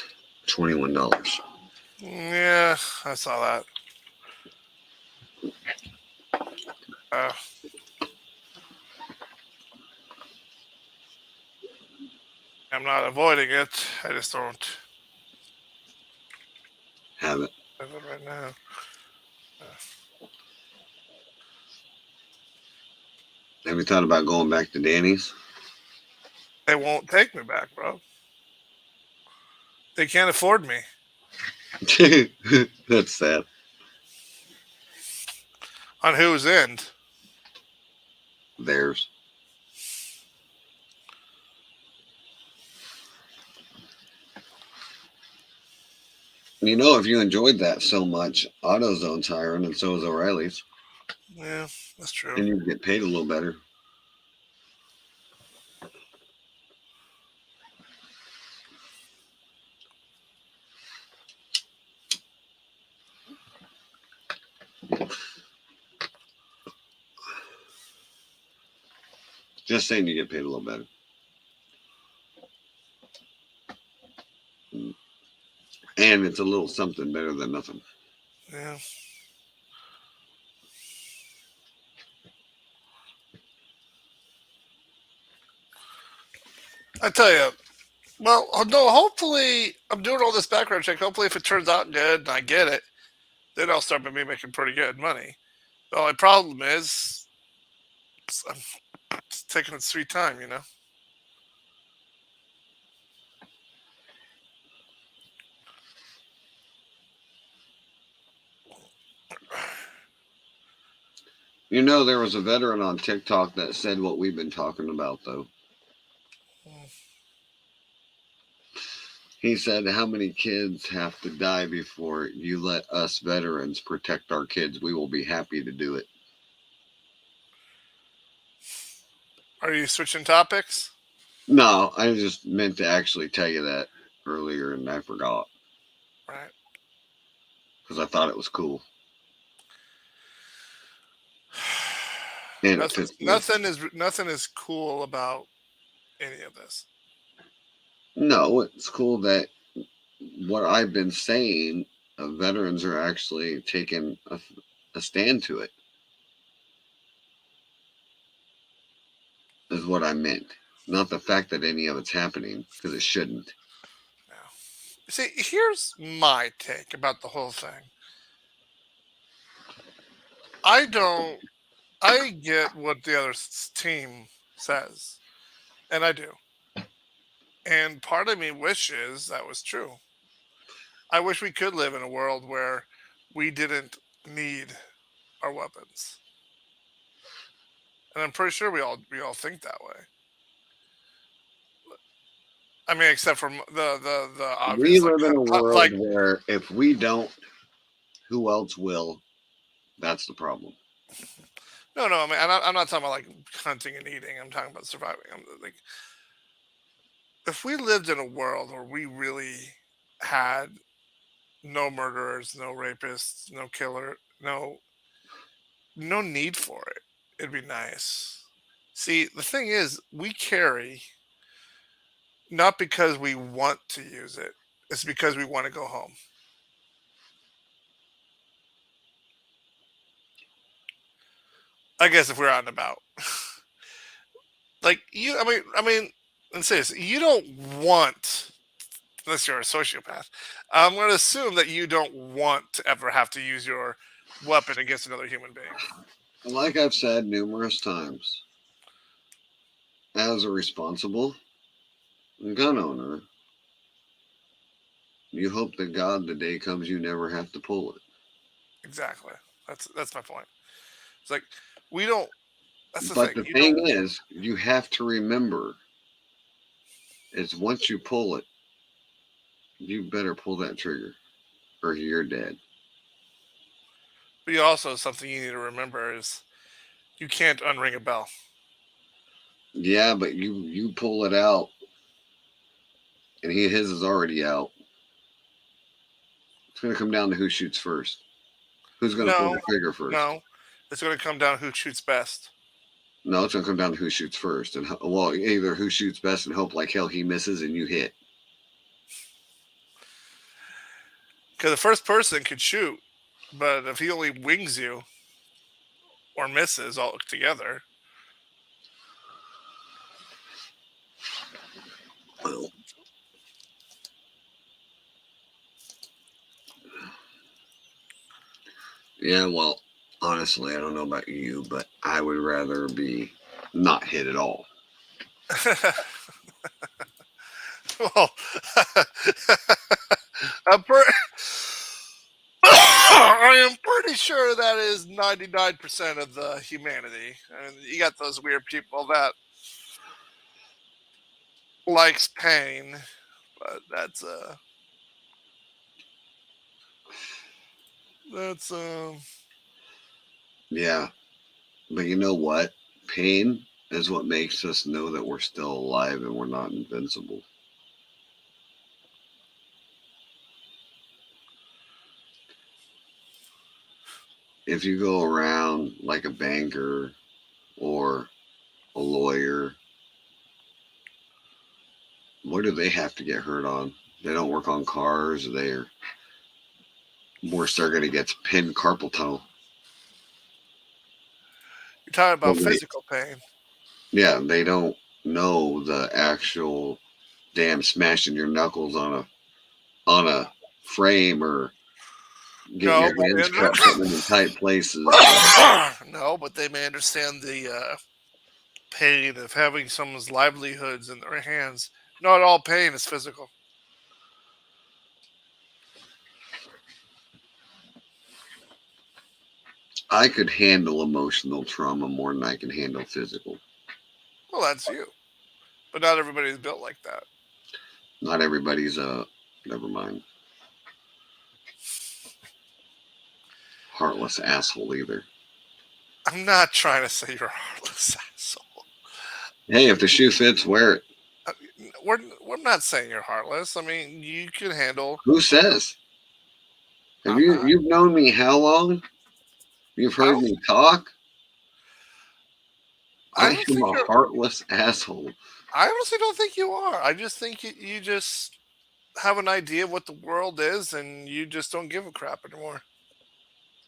$21. Yeah, I saw that. Uh, I'm not avoiding it. I just don't Have it. have it right now. Have you thought about going back to Danny's? They won't take me back, bro. They can't afford me. That's sad. On whose end? Theirs. You know, if you enjoyed that so much, AutoZone's hiring, and so is O'Reilly's, Yeah, that's true. and you get paid a little better. Just saying, you get paid a little better. And it's a little something better than nothing. Yeah. I tell you, well, no, hopefully, I'm doing all this background check. Hopefully, if it turns out good and I get it, then I'll start me making pretty good money. The only problem is, I'm taking its sweet time, you know? You know, there was a veteran on TikTok that said what we've been talking about, though. He said, "How many kids have to die before you let us veterans protect our kids? We will be happy to do it." Are you switching topics? No, I just meant to actually tell you that earlier and I forgot Right. because I thought it was cool. And it Nothing, fits me. nothing is cool about any of this. No, it's cool that what I've been saying, veterans are actually taking a stand to it, is what I meant. Not the fact that any of it's happening, because it shouldn't. Now, see, here's my take about the whole thing. I don't. I get what the other team says, and I do. And part of me wishes that was true. I wish we could live in a world where we didn't need our weapons, and I'm pretty sure we all think that way. I mean, except for the We obvious, live in a world like where if we don't, who else will? That's the problem. no, no. I mean, I'm not talking about like hunting and eating. I'm talking about surviving. I'm like, if we lived in a world where we really had no murderers, no rapists, no killer, no need for it, it'd be nice. See, the thing is, we carry not because we want to use it; it's because we want to go home. I guess if we're out and about. Like you, I mean, let's say this: you don't want, unless you're a sociopath. I'm going to assume that you don't want to ever have to use your weapon against another human being. Like I've said numerous times, as a responsible gun owner, you hope to God the day comes you never have to pull it. Exactly. That's my point. It's like we don't. That's the But thing. the You thing don't. is, you have to remember is once you pull it, you better pull that trigger or you're dead. But you also something you need to remember is you can't unring a bell. Yeah, but you pull it out and his is already out. It's going to come down to who shoots first. Who's going to pull the No, trigger first? no. It's going to come down who shoots best. No, it's going to come down to who shoots first. And well, either who shoots best and hope like hell he misses and you hit. Because the first person could shoot, but if he only wings you or misses all together, Well, yeah, well, honestly, I don't know about you, but I would rather be not hit at all. well, I'm per- I am pretty sure that is 99% of the humanity. And you got those weird people that likes pain, but that's Yeah, but you know what? Pain is what makes us know that we're still alive and we're not invincible. If you go around like a banker or a lawyer, what do they have to get hurt on? They don't work on cars. They're worse. They're going to get pinned carpal tunnel. you're talking Well, about physical pain. yeah, they don't know the actual damn smashing your knuckles on a frame or getting No, your but hands cut, putting them in tight places. no, but they may understand the pain of having someone's livelihoods in their hands. Not all pain is physical. I could handle emotional trauma more than I can handle physical. Well, that's you, but not everybody is built like that. Not everybody's never mind. Heartless asshole either. I'm not trying to say you're a heartless asshole. Hey, if the shoe fits, wear it. Uh, we're not saying you're heartless. I mean, you can handle. Who says? Have I'm not. you've known me how long? You've I heard don't. me talk? I I don't am think a you're. heartless asshole. I honestly don't think you are. I just think you just have an idea of what the world is, and you just don't give a crap anymore.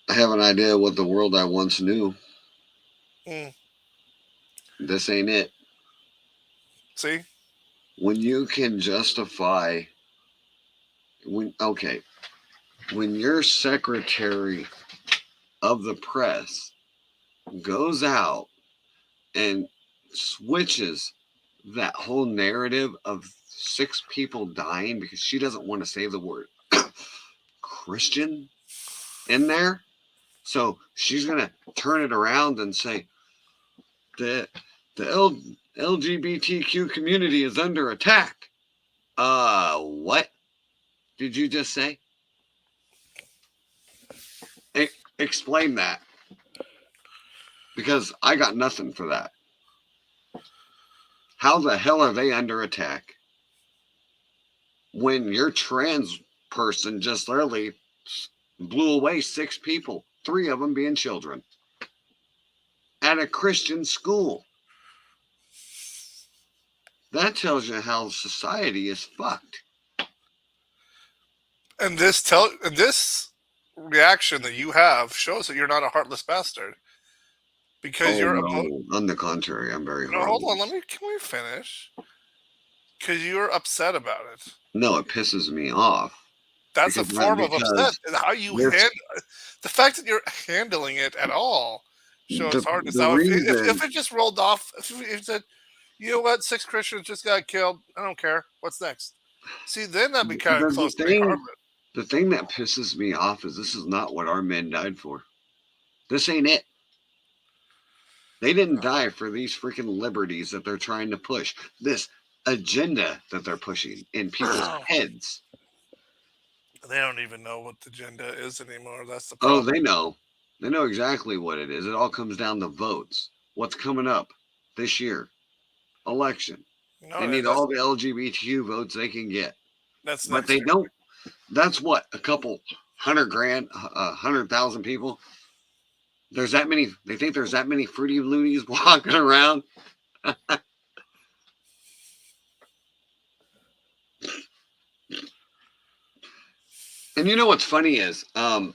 I have an idea what the world I once knew. Mm, This ain't it. see, When you can justify when when your secretary of the press goes out and switches that whole narrative of 6 people dying because she doesn't want to say the word Christian in there. So she's going to turn it around and say that the LGBTQ community is under attack. What did you just say? Explain that, because I got nothing for that. How the hell are they under attack when your trans person just literally blew away 6 people, 3 of them being children, at a Christian school? That tells you how society is fucked. and this reaction that you have shows that you're not a heartless bastard because Oh you're no, on the contrary, I'm very No, hold on. heartless. Can we finish? Because you're upset about it. No, it pisses me off That's a because not form of upset. because And how you there's the fact that you're handling it at all shows hardness. the Now, reason if it just rolled off, if it said, you know what, 6 Christians just got killed, I don't care. What's next? See, then that'd be kind of the close to being thing heartless. the thing that pisses me off is this is not what our men died for. This ain't it. They didn't die for these freaking liberties that they're trying to push. This agenda that they're pushing in people's heads. They don't even know what the agenda is anymore. That's the Oh, problem. they know. They know exactly what it is. It all comes down to votes. What's coming up this year? Election. No, They need that's all the LGBTQ votes they can get. that's But next they year. don't. That's what, a couple 100,000, 100,000 people? There's that many. They think there's that many fruity loonies walking around. And you know what's funny is, have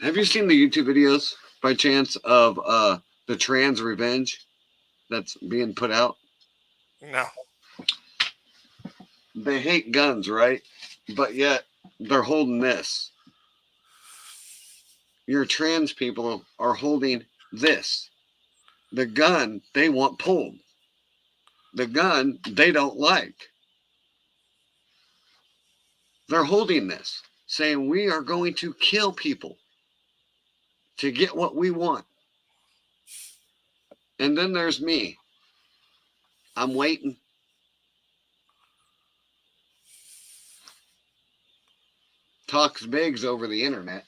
you seen the YouTube videos by chance of the trans revenge that's being put out? No. They hate guns, right? But yet they're holding this. Your trans people are holding this. The gun they want pulled. The gun they don't like. They're holding this, saying we are going to kill people to get what we want. And then there's me. I'm waiting. Talks bigs over the internet.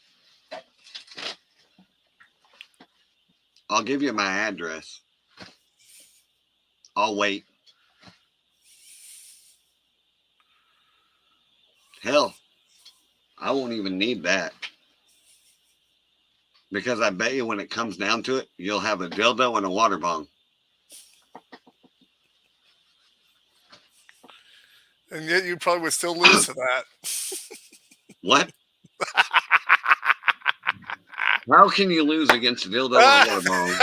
I'll give you my address. I'll wait. Hell, I won't even need that. Because I bet you when it comes down to it, you'll have a dildo and a water bong. And yet you probably would still lose to that. What? How can you lose against a dildo and a water bong?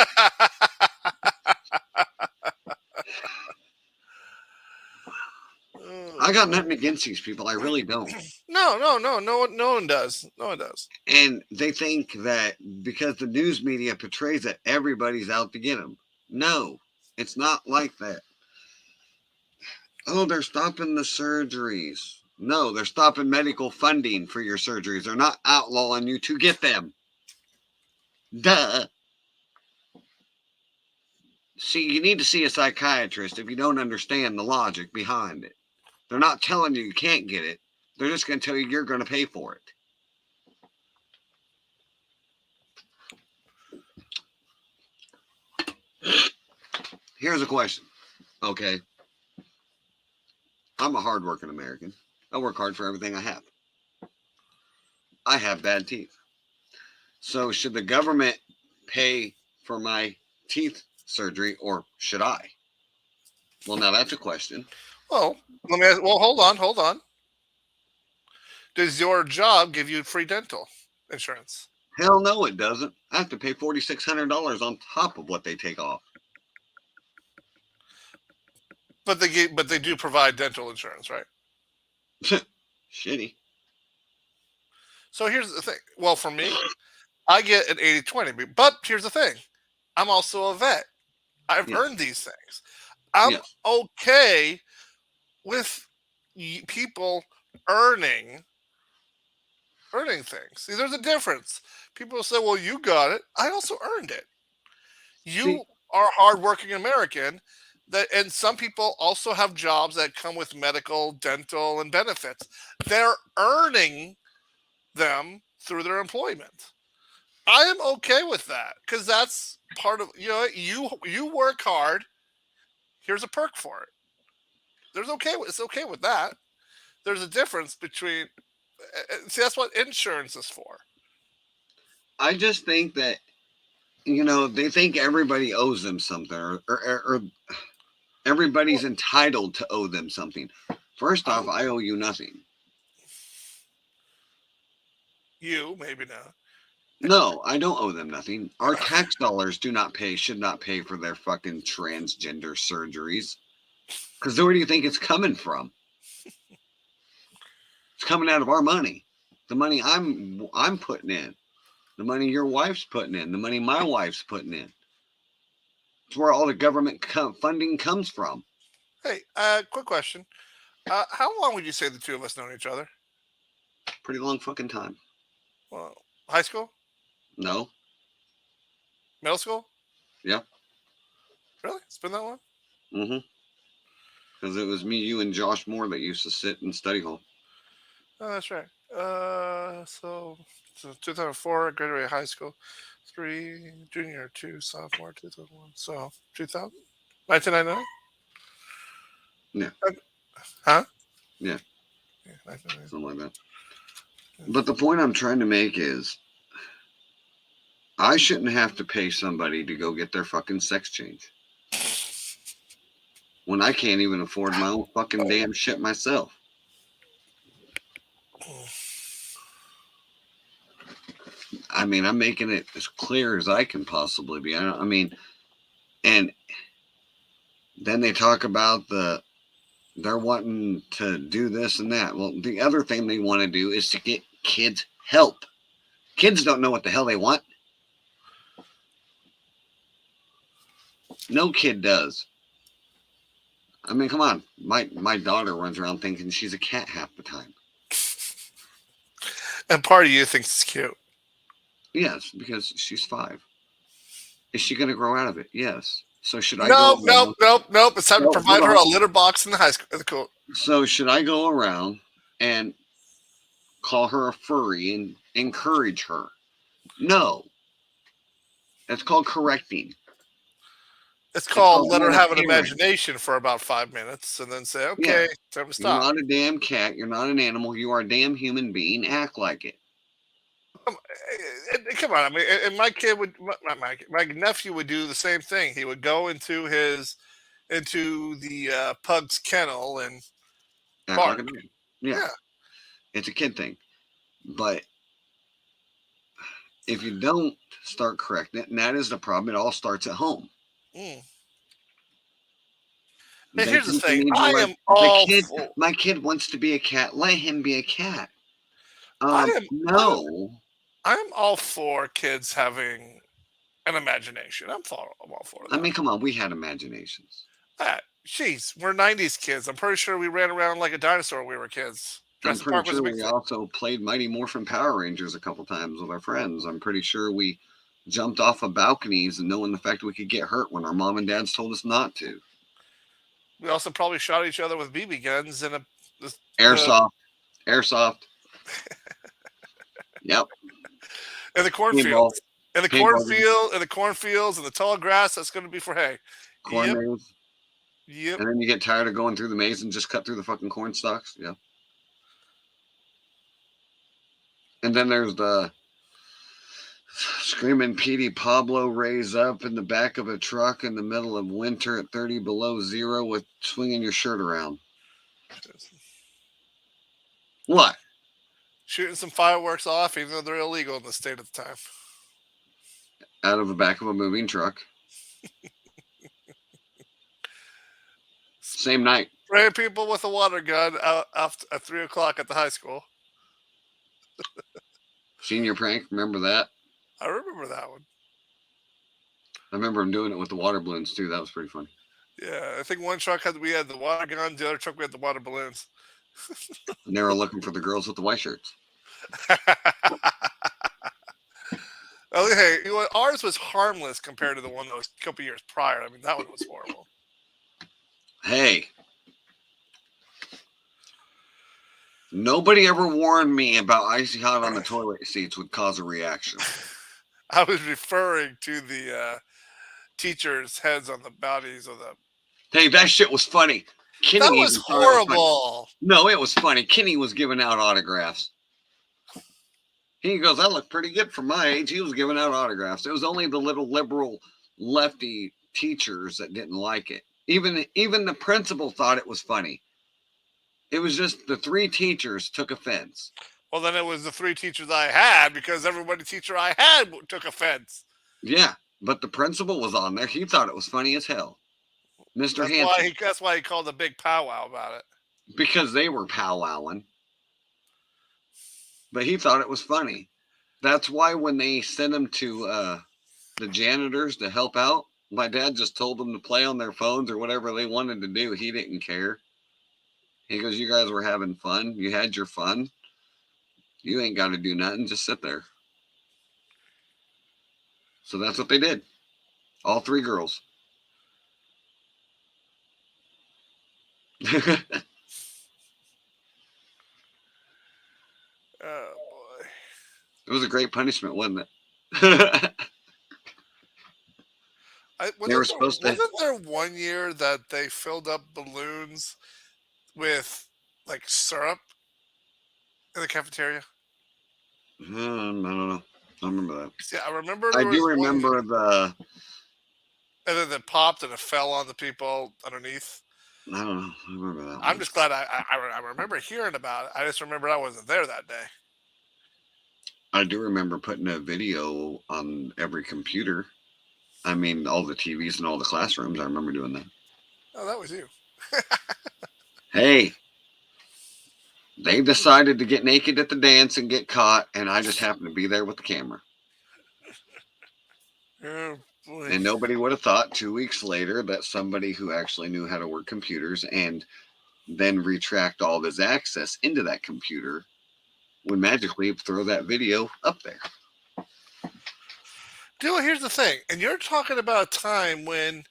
I got nothing against these people. I really don't. No one does. No one does. And they think that because the news media portrays that everybody's out to get them. No, it's not like that. Oh, they're stopping the surgeries. No, they're stopping medical funding for your surgeries. They're not outlawing you to get them. Duh. See, you need to see a psychiatrist if you don't understand the logic behind it. They're not telling you can't get it. They're just going to tell you you're going to pay for it. Here's a question. Okay. I'm a hardworking American. I work hard for everything I have. I have bad teeth. So should the government pay for my teeth surgery, or should I? Well, now that's a question. Well, let me ask, well, hold on. Does your job give you free dental insurance? Hell no, it doesn't. I have to pay $4,600 on top of what they take off. But they do provide dental insurance, right? Shitty. So here's the thing. Well, for me, I get an 80-20. But here's the thing. I'm also a vet. I've Yeah. earned these things. I'm Yes. okay with people earning things. See, there's a difference. People say, well, you got it. I also earned it. You See- are a hardworking American. And some people also have jobs that come with medical, dental, and benefits. They're earning them through their employment. I am okay with that because that's part of, you work hard. Here's a perk for it. It's okay with that. There's a difference between. See, that's what insurance is for. I just think that, they think everybody owes them something, or everybody's entitled to owe them something. First off, I owe you nothing. You maybe not. No, I don't owe them nothing. Our tax dollars should not pay for their fucking transgender surgeries. Because where do you think it's coming from? It's coming out of our money. The money I'm putting in. The money your wife's putting in. The money my wife's putting in. It's where all the government funding comes from. Hey, quick question. How long would you say the two of us known each other? Pretty long fucking time. Well, high school? No. Middle school? Yeah. Really? It's been that long? Mm-hmm. Because it was me, you, and Josh Moore that used to sit in study hall. Oh, that's right. So 2004, I graduated high school. 3, junior, 2, sophomore, 2001. So 2000? 1999? Yeah. Huh? Yeah. Yeah, 1999. Something like that. But the point I'm trying to make is I shouldn't have to pay somebody to go get their fucking sex change when I can't even afford my own fucking damn shit myself. I mean, I'm making it as clear as I can possibly be. And then they talk about they're wanting to do this and that. Well, the other thing they want to do is to get kids help. Kids don't know what the hell they want. No kid does. I mean, come on. My daughter runs around thinking she's a cat half the time. And part of you thinks it's cute. Yes, because she's 5. Is she going to grow out of it? Yes. So should I Nope. go? It's time to provide her a litter box in the high school. Cool. So should I go around and call her a furry and encourage her? No. That's called correcting. It's called let her have an parent. imagination for about 5 minutes and then say, okay, time to You're stop. not a damn cat. You're not an animal. You are a damn human being. Act like it. Come on. I mean, and my kid would, my nephew would do the same thing. He would go into the pug's kennel and Act bark. like a dog. Yeah. It's a kid thing. But if you don't start correcting it, and that is the problem, it all starts at home. Mm. And here's the thing. I am my kid wants to be a cat. Let him be a cat. I'm all for kids having an imagination. I'm all for that. I mean, come on. We had imaginations. Jeez, we're 90s kids. I'm pretty sure we ran around like a dinosaur when we were kids. I'm pretty sure we also played Mighty Morphin Power Rangers a couple times with our friends. I'm pretty sure we jumped off of balconies and knowing the fact we could get hurt when our mom and dads told us not to. We also probably shot each other with BB guns in the, Airsoft. Airsoft. Yep. in the Paintball. cornfields. In the Paintball. cornfields, and the tall grass, that's going to be for hay. Corn Yep, maze. yep. And then you get tired of going through the maze and just cut through the fucking corn stalks. Yeah. And then there's the screaming Petey Pablo raise up in the back of a truck in the middle of winter at 30 below zero with swinging your shirt around. What? Shooting some fireworks off, even though they're illegal in the state at the time. Out of the back of a moving truck. Same night. Spraying people with a water gun out at 3 o'clock at the high school. Senior prank. Remember that? I remember that one. I remember him doing it with the water balloons too. That was pretty funny. Yeah, I think one truck we had the water gun, the other truck we had the water balloons. And they were looking for the girls with the white shirts. Oh, hey, you know, ours was harmless compared to the one that was a couple years prior. I mean, that one was horrible. Hey. Nobody ever warned me about icy hot on the toilet seats would cause a reaction. I was referring to the teachers' heads on the bodies of the. Hey, that shit was funny. Kenny That was even thought it was funny. horrible. No, it was funny. Kenny was giving out autographs. He goes, I look pretty good for my age. He was giving out autographs. It was only the little liberal lefty teachers that didn't like it. Even the principal thought it was funny. It was just the three teachers took offense. Well, then it was the three teachers I had because everybody teacher I had took offense. Yeah, but the principal was on there. He thought it was funny as hell. Mr. Hanson. That's why he called a big powwow about it. Because they were powwowing. But he thought it was funny. That's why when they sent him to the janitors to help out, my dad just told them to play on their phones or whatever they wanted to do. He didn't care. He goes, you guys were having fun. You had your fun. You ain't got to do nothing. Just sit there. So that's what they did. All three girls. Oh boy! It was a great punishment, wasn't it? Wasn't there 1 year that they filled up balloons with like syrup in the cafeteria? I don't know. I remember that. Yeah, I remember. I do remember the. And then it popped and it fell on the people underneath. I don't know. I remember that. I'm just glad I remember hearing about it. I just remember I wasn't there that day. I do remember putting a video on every computer. I mean, all the TVs in all the classrooms. I remember doing that. Oh, that was you. Hey, they decided to get naked at the dance and get caught, and I just happened to be there with the camera. Oh, boy. And nobody would have thought 2 weeks later that somebody who actually knew how to work computers and then retract all of his access into that computer would magically throw that video up there. Dude, here's the thing. And you're talking about a time when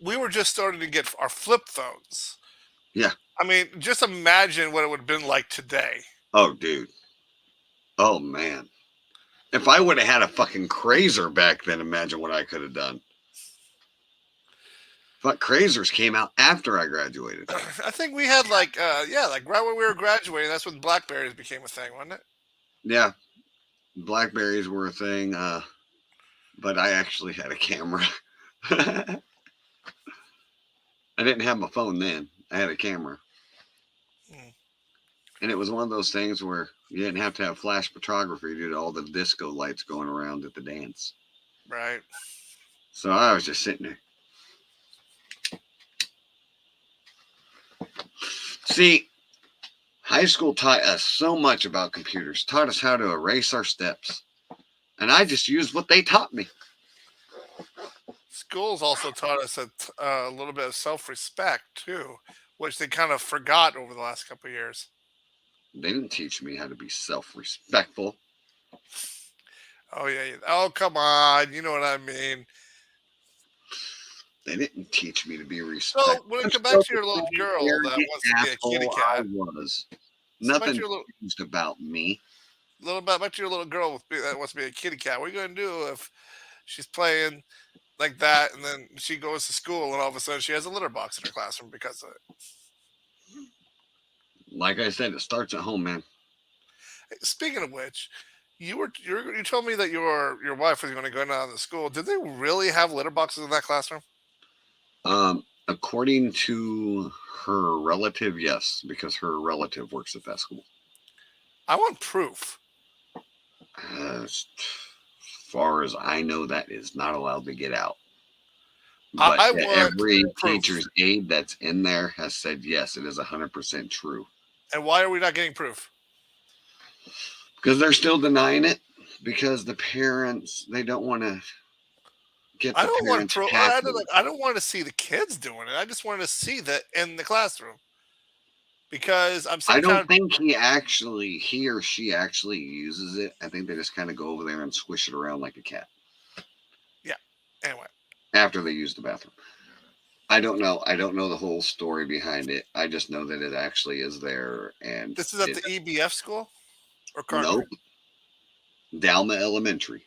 we were just starting to get our flip phones. Yeah. I mean, just imagine what it would have been like today. Oh, dude. Oh, man. If I would have had a fucking Crazer back then, imagine what I could have done. But Crazers came out after I graduated. I think we had like right when we were graduating, that's when Blackberries became a thing, wasn't it? Yeah. Blackberries were a thing, but I actually had a camera. I didn't have my phone then. I had a camera. And it was one of those things where you didn't have to have flash photography due to all the disco lights going around at the dance. Right. So I was just sitting there. See, high school taught us so much about computers, taught us how to erase our steps. And I just used what they taught me. Schools also taught us a little bit of self-respect too, which they kind of forgot over the last couple of years. They didn't teach me how to be self-respectful. Oh yeah. Oh come on, you know what I mean. They didn't teach me to be So respectful. when it I'm comes back still to your little the girl that arrogant wants to be a kitty asshole I cat, was. so back to Nothing your little changed about me. back to your little girl that wants to be a kitty cat. What are you gonna do if she's playing like that, and then she goes to school, and all of a sudden she has a litter box in her classroom because of it? Like I said, it starts at home, man. Speaking of which, you told me that your wife was going to go down to school. Did they really have litter boxes in that classroom? According to her relative, yes, because her relative works at that school. I want proof. As far as I know, that is not allowed to get out. But I want every proof. teacher's aide that's in there has said yes, it is 100% true. And why are we not getting proof? Because they're still denying it. Because the parents, they don't want to get I the don't want parents proof. happy. I don't want to see the kids doing it. I just want to see that in the classroom because I'm sick I and tired. don't think he or she actually uses it. I think they just kind of go over there and squish it around like a cat Yeah. Anyway, after they use the bathroom. I don't know. I don't know the whole story behind it. I just know that it actually is there. And this is at the EBF school or Carter. nope, Dalma Elementary.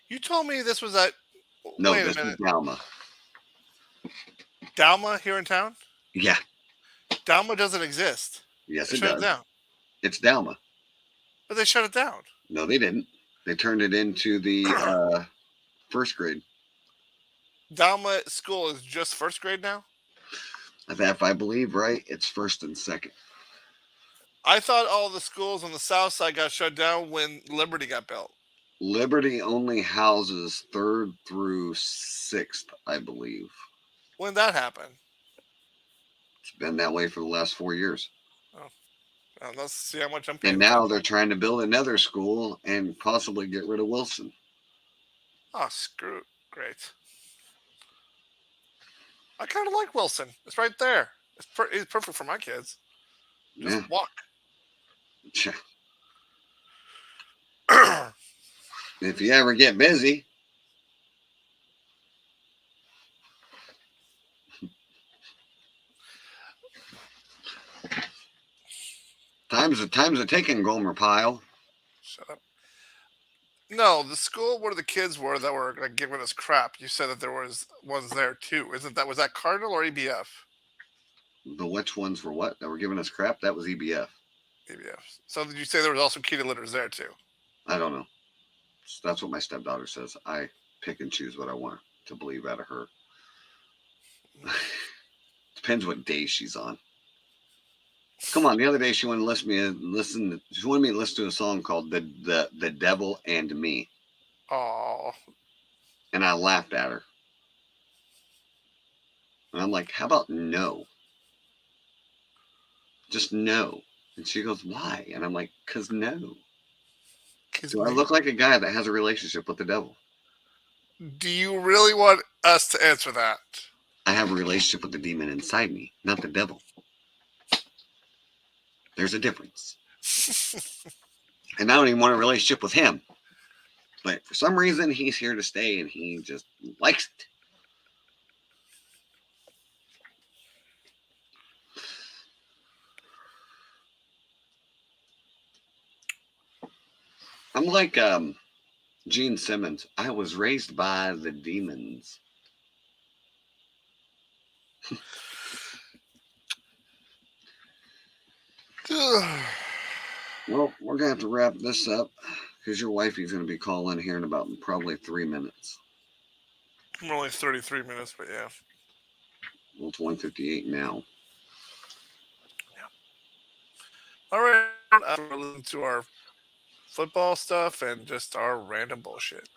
You told me this was at. No, Wait a this minute, is Dalma. Dalma here in town. Yeah, Dalma doesn't exist. yes, They it shut does. it down, It's Dalma. but they shut it down. No, they didn't. They turned it into the first grade. Dalma school is just first grade now. If I believe right, it's first and second. I thought all the schools on the south side got shut down when Liberty got built. Liberty only houses third through sixth, I believe. When did that happen? It's been that way for the last 4 years. Well, let's see how much I'm paying. And now they're trying to build another school and possibly get rid of Wilson. Oh, screw! Great. I kind of like Wilson. It's right there. It's perfect for my kids. Just Yeah. walk. If you ever get busy. Time's a ticking, Gomer Pyle. Shut up. No, the school where the kids were that were like, giving us crap. You said that there was ones there too. Was that Cardinal or EBF? The which ones were what? That were giving us crap? That was EBF. EBF. So did you say there was also kitty litters there too? I don't know. That's what my stepdaughter says. I pick and choose what I want to believe out of her. Depends what day she's on. Come on, the other day she wanted to She wanted me to listen to a song called "The Devil and Me," Oh, and I laughed at her. And I'm like, "How about no? Just no." And she goes, "Why?" And I'm like, "'Cause no." Do I look like a guy that has a relationship with the devil? Do you really want us to answer that? I have a relationship with the demon inside me, not the devil. There's a difference. And I don't even want a relationship with him. But for some reason, he's here to stay and he just likes it. I'm like Gene Simmons. I was raised by the demons. Well, we're going to have to wrap this up because your wifey's going to be calling here in about probably 3 minutes. I'm only 33 minutes, but yeah. Well, it's 1:58 now. All right. We're listening to our football stuff and just our random bullshit.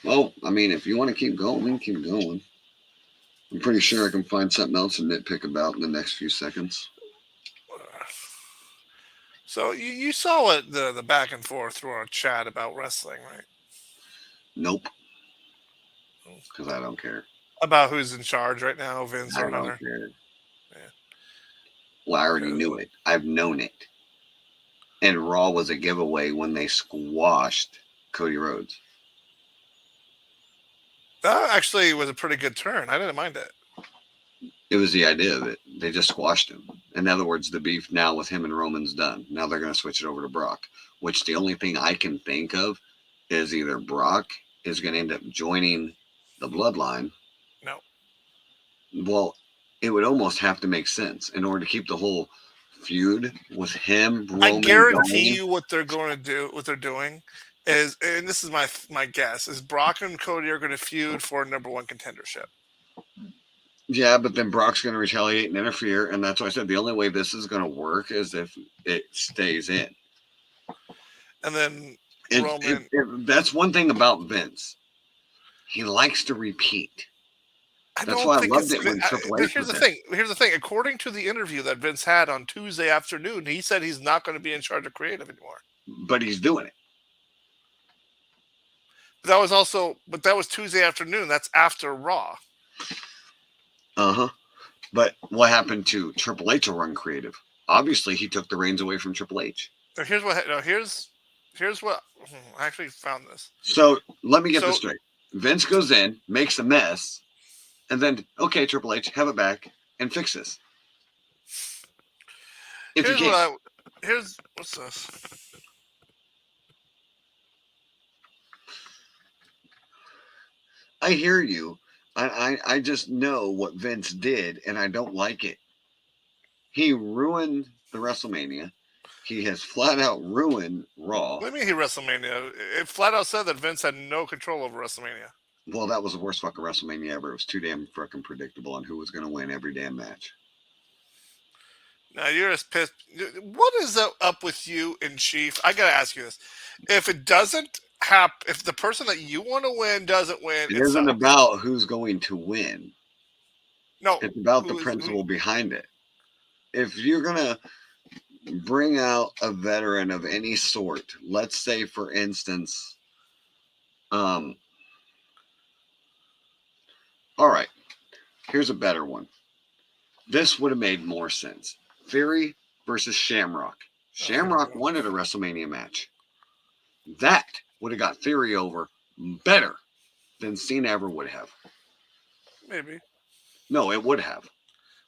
Well, I mean, if you want to keep going, we can keep going. I'm pretty sure I can find something else to nitpick about in the next few seconds. So you saw what the back and forth through our chat about wrestling, right? Nope. Because I don't care. About who's in charge right now, Vince or I don't Hunter? care. Yeah. Well, I already knew it. I've known it. And Raw was a giveaway when they squashed Cody Rhodes. That actually was a pretty good turn. I didn't mind it. It was the idea of it. They just squashed him. In other words, the beef now with him and Roman's done. Now they're going to switch it over to Brock, which the only thing I can think of is either Brock is going to end up joining the bloodline. No. Well, it would almost have to make sense in order to keep the whole feud with him, Roman. I guarantee you what they're going to do, what they're doing is, and this is my guess, is Brock and Cody are going to feud for number one contendership. Yeah, but then Brock's going to retaliate and interfere, and that's why I said the only way this is going to work is if it stays in. And then that's one thing about Vince. He likes to repeat. That's why I loved it when Triple H. Here's the thing. According to the interview that Vince had on Tuesday afternoon, he said he's not going to be in charge of creative anymore. But he's doing it. That was Tuesday afternoon. That's after Raw. But what happened to Triple H to run creative? Obviously, he took the reins away from Triple H. Now here's what I actually found this. So let me get this straight. Vince goes in, makes a mess, and then, okay, Triple H, have it back and fix this. What's this? I hear you. I just know what Vince did, and I don't like it. He ruined the WrestleMania. He has flat out ruined Raw. What do you mean WrestleMania? It flat out said that Vince had no control over WrestleMania. Well, that was the worst fucking WrestleMania ever. It was too damn fucking predictable on who was going to win every damn match. Now you're as pissed. What is up with you and Chief? I gotta ask you this: if it doesn't happen, if the person that you want to win doesn't win, it isn't about who's going to win. No, it's about the principle behind it. If you're gonna bring out a veteran of any sort, let's say, for instance, all right, here's a better one. This would have made more sense. Theory versus Shamrock. Shamrock wanted a WrestleMania match. That would have got Theory over better than Cena ever would have. Maybe. No, it would have.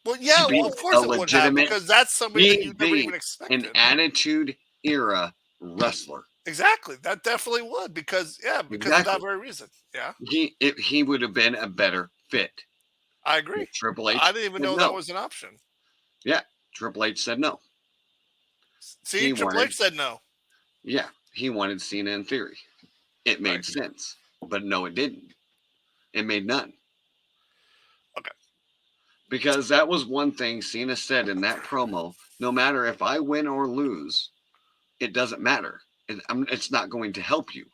Well, yeah, of course it would have, because that's somebody that you never even expected. An Attitude Era wrestler. Exactly. That definitely would, because of that very reason. Yeah. He would have been a better fit. I agree. Triple H. I didn't even know that was an option. Yeah. Triple H said no. See, Triple H said no. Yeah. He wanted Cena in Theory. It made sense. But no, it didn't. It made none. Okay. Because that was one thing Cena said in that promo. No matter if I win or lose, it doesn't matter. It's not going to help you.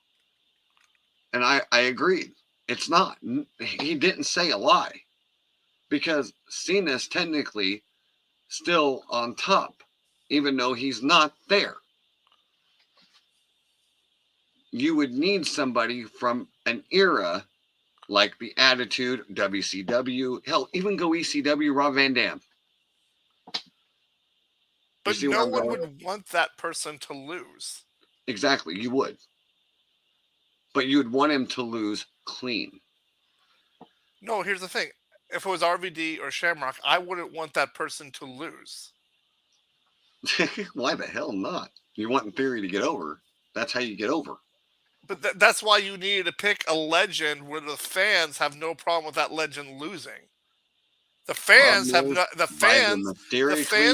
And I agreed. It's not. He didn't say a lie. Because Cena's technically still on top, even though he's not there. You would need somebody from an era like the Attitude, WCW, hell, even go ECW, Rob Van Dam. But no one would want that person to lose. Exactly, you would. But you would want him to lose clean. No, here's the thing. If it was RVD or Shamrock, I wouldn't want that person to lose. Why the hell not? You want in Theory to get over. That's how you get over. But that's why you needed to pick a legend where the fans have no problem with that legend losing. The fans have not. The fans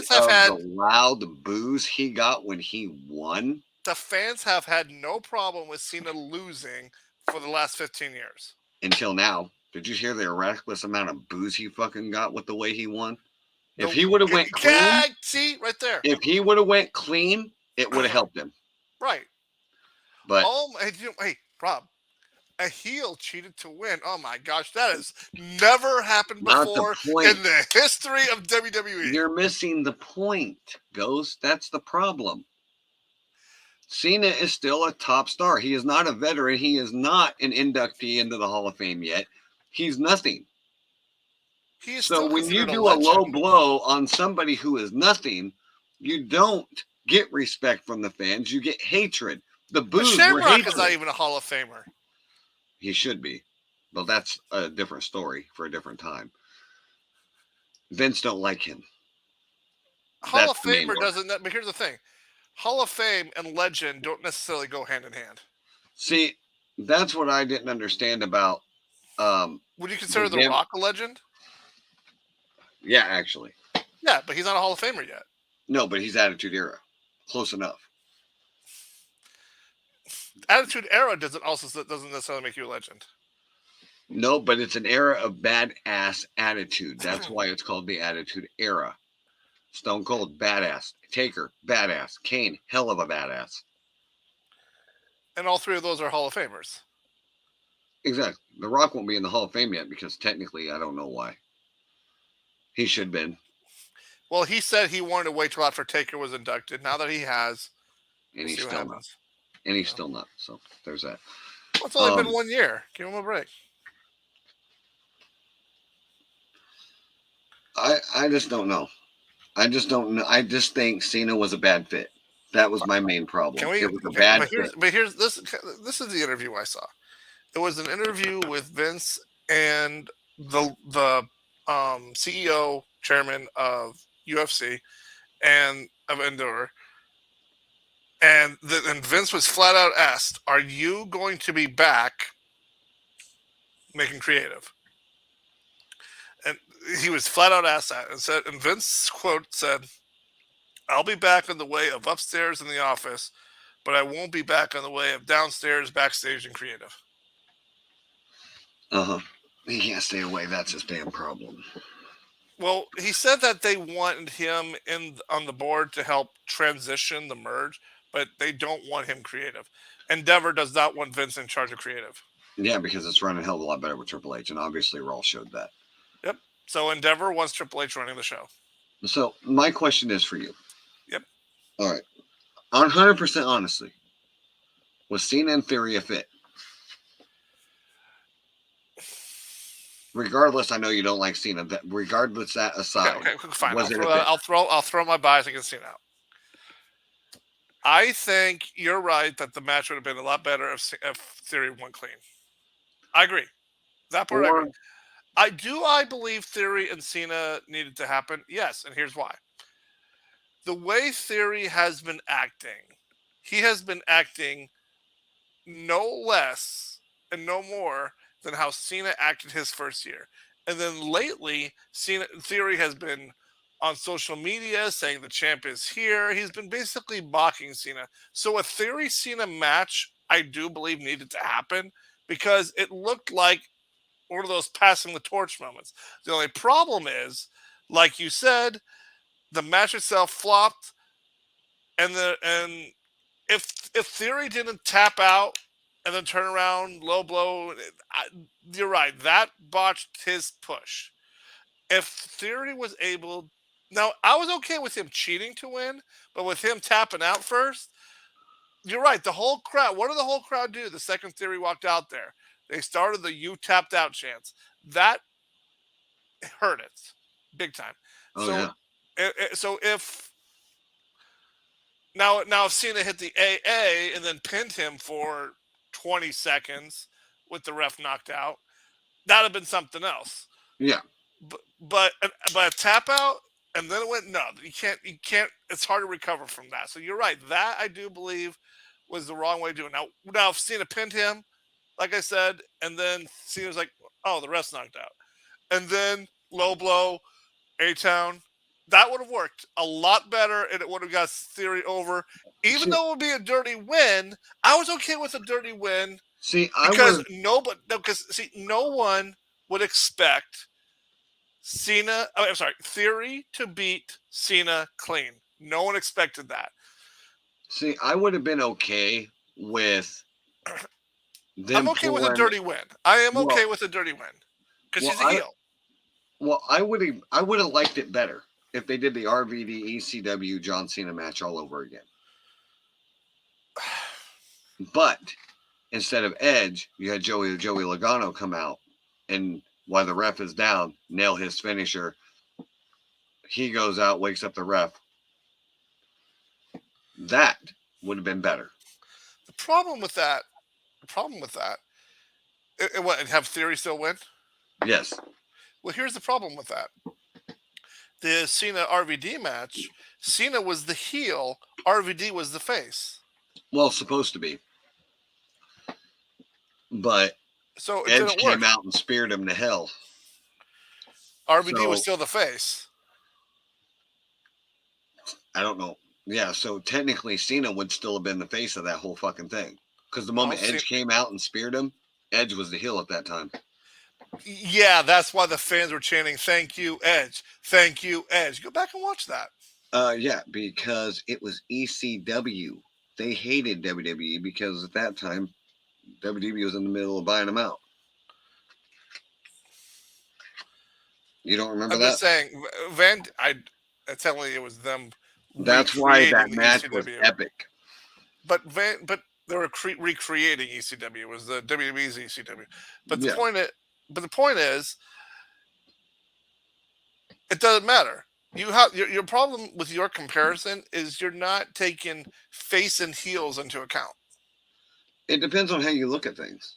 have had the loud boos he got when he won. The fans have had no problem with Cena losing for the last 15 years. Until now. Did you hear the reckless amount of boos he fucking got with the way he won? If he would have went clean, see right there. If he would have went clean, it would have helped him. Right. But hey, Rob, a heel cheated to win. Oh my gosh, that has never happened before in the history of WWE. You're missing the point, Ghost. That's the problem. Cena is still a top star. He is not a veteran. He is not an inductee into the Hall of Fame yet. He's nothing. So when you do a low blow on somebody who is nothing, you don't get respect from the fans. You get hatred. The boos were hatred. Shamrock is not even a Hall of Famer. He should be. Well, that's a different story for a different time. Vince don't like him. Hall That's of the main Famer one. doesn't. But here's the thing: Hall of Fame and legend don't necessarily go hand in hand. See, that's what I didn't understand about. Would you consider The Vin- Rock a legend? Yeah, actually, Yeah, but he's not a Hall of Famer yet. no, but he's Attitude Era, close enough. Attitude Era doesn't necessarily make you a legend. No, but it's an era of badass attitude. That's why it's called the Attitude Era. Stone Cold, badass. Taker, badass. Kane, hell of a badass. And all three of those are Hall of Famers. Exactly. The Rock won't be in the Hall of Fame yet because technically I don't know why. He should have been. Well, he said he wanted to wait till after Taker was inducted. Now that he has, And he's see what still not. happens. And he's still not. So there's that. Well, it's only been 1 year. Give him a break. I just don't know. I just don't know. I just think Cena was a bad fit. That was my main problem. It was a bad fit. But here's this. This is the interview I saw. It was an interview with Vince and the CEO, chairman of UFC, and of Endure. And Vince was flat out asked, "Are you going to be back making creative?" And he was flat out asked that, and Vince quote said, "I'll be back on the way of upstairs in the office, but I won't be back on the way of downstairs, backstage, and creative." He can't stay away. That's his damn problem. Well, he said that they wanted him on the board to help transition the merge, but they don't want him creative. Endeavor does not want Vince in charge of creative. Yeah, because it's running a hell of a lot better with Triple H, and obviously Raw showed that. Yep. So Endeavor wants Triple H running the show. So my question is for you. Yep. All right. 100% honestly, was Cena and Theory a fit? Regardless, I know you don't like Cena. Regardless, that aside, okay, fine. was it a fit? I'll throw my bias against Cena out. I think you're right that the match would have been a lot better if Theory won clean. I agree. That part I agree. I believe Theory and Cena needed to happen. Yes, and here's why. The way Theory has been acting, he has been acting no less and no more than how Cena acted his first year. And then lately, Theory has been on social media saying the champ is here. He's been basically mocking Cena. So a Theory Cena match, I do believe needed to happen because it looked like one of those passing the torch moments. The only problem is, like you said, the match itself flopped, and if Theory didn't tap out and then turn around, low blow, you're right. That botched his push. If Theory was able, now I was okay with him cheating to win, but with him tapping out first, you're right. The whole crowd. What did the whole crowd do? The second Theory walked out there, they started the "you tapped out" chants. That hurt it big time. So if now if Cena hit the AA and then pinned him for 20 seconds with the ref knocked out, that'd have been something else. Yeah. But a tap out and then it went, no, you can't. It's hard to recover from that. So you're right. That I do believe was the wrong way to do it. Now if Cena pinned him, like I said, and then Cena's like, oh, the ref's knocked out, and then low blow, A-Town, that would have worked a lot better, and it would have got Theory over. Even though it would be a dirty win, I was okay with a dirty win. Because no one would expect Theory to beat Cena clean. No one expected that. See, I would have been okay with them. I'm okay with a dirty win. I am okay with a dirty win because he's a heel. Well, I would have liked it better if they did the RVD ECW John Cena match all over again. But instead of Edge, you had Joey Logano come out, and while the ref is down, nail his finisher. He goes out, wakes up the ref. That would have been better. The problem with that What, and have Theory still win? Yes. Well, here's the problem with that. The Cena RVD match, Cena was the heel, RVD was the face. Well, supposed to be. But So it Edge didn't work. came out and speared him to hell. RVD was So- still the face. I don't know. Yeah, so technically Cena would still have been the face of that whole fucking thing. Because the moment Well, Edge came out and speared him, Edge was the heel at that time. Yeah, that's why the fans were chanting, "Thank you, Edge. Thank you, Edge." Go back and watch that. Yeah, because it was ECW. They hated WWE because at that time, WWE was in the middle of buying them out. You don't remember I'm that? just saying, telling you it was them. That's why that recreating the match was ECW. epic. But they were recreating ECW. It was the WWE's ECW. But the Yeah. point is, it doesn't matter. You have your problem with your comparison is you're not taking face and heels into account. It depends on how you look at things.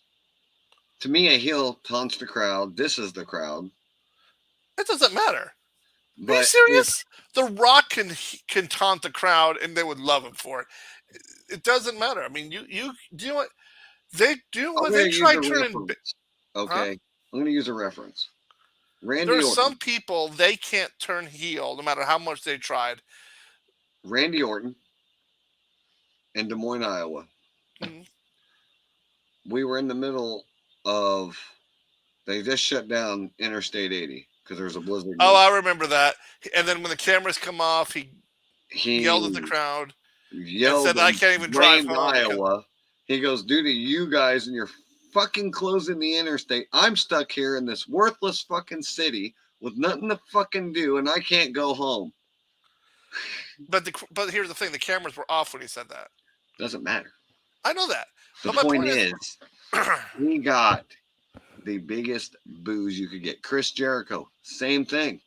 To me, a heel taunts the crowd. This is the crowd. It doesn't matter. But Are you serious? The Rock can taunt the crowd and they would love him for it. It doesn't matter. I mean, you do you know what they do I'm when going they to try use a turning. reference. Okay. I'm going to use a reference. Randy There are Orton. some people they can't turn heel no matter how much they tried. Randy Orton in Des Moines, Iowa. Mhm. We were in the middle of, they just shut down Interstate 80 because there was a blizzard. Oh, I remember that. And then when the cameras come off, he yelled at the crowd. Yelled and said, "I can't even drive blamed home because-" Iowa. He goes, due to you guys and you're fucking closing the interstate, I'm stuck here in this worthless fucking city with nothing to fucking do, and I can't go home. But here's the thing: the cameras were off when he said that. Doesn't matter. I know that. The But my point point is, he got the biggest boos you could get. Chris Jericho, same thing.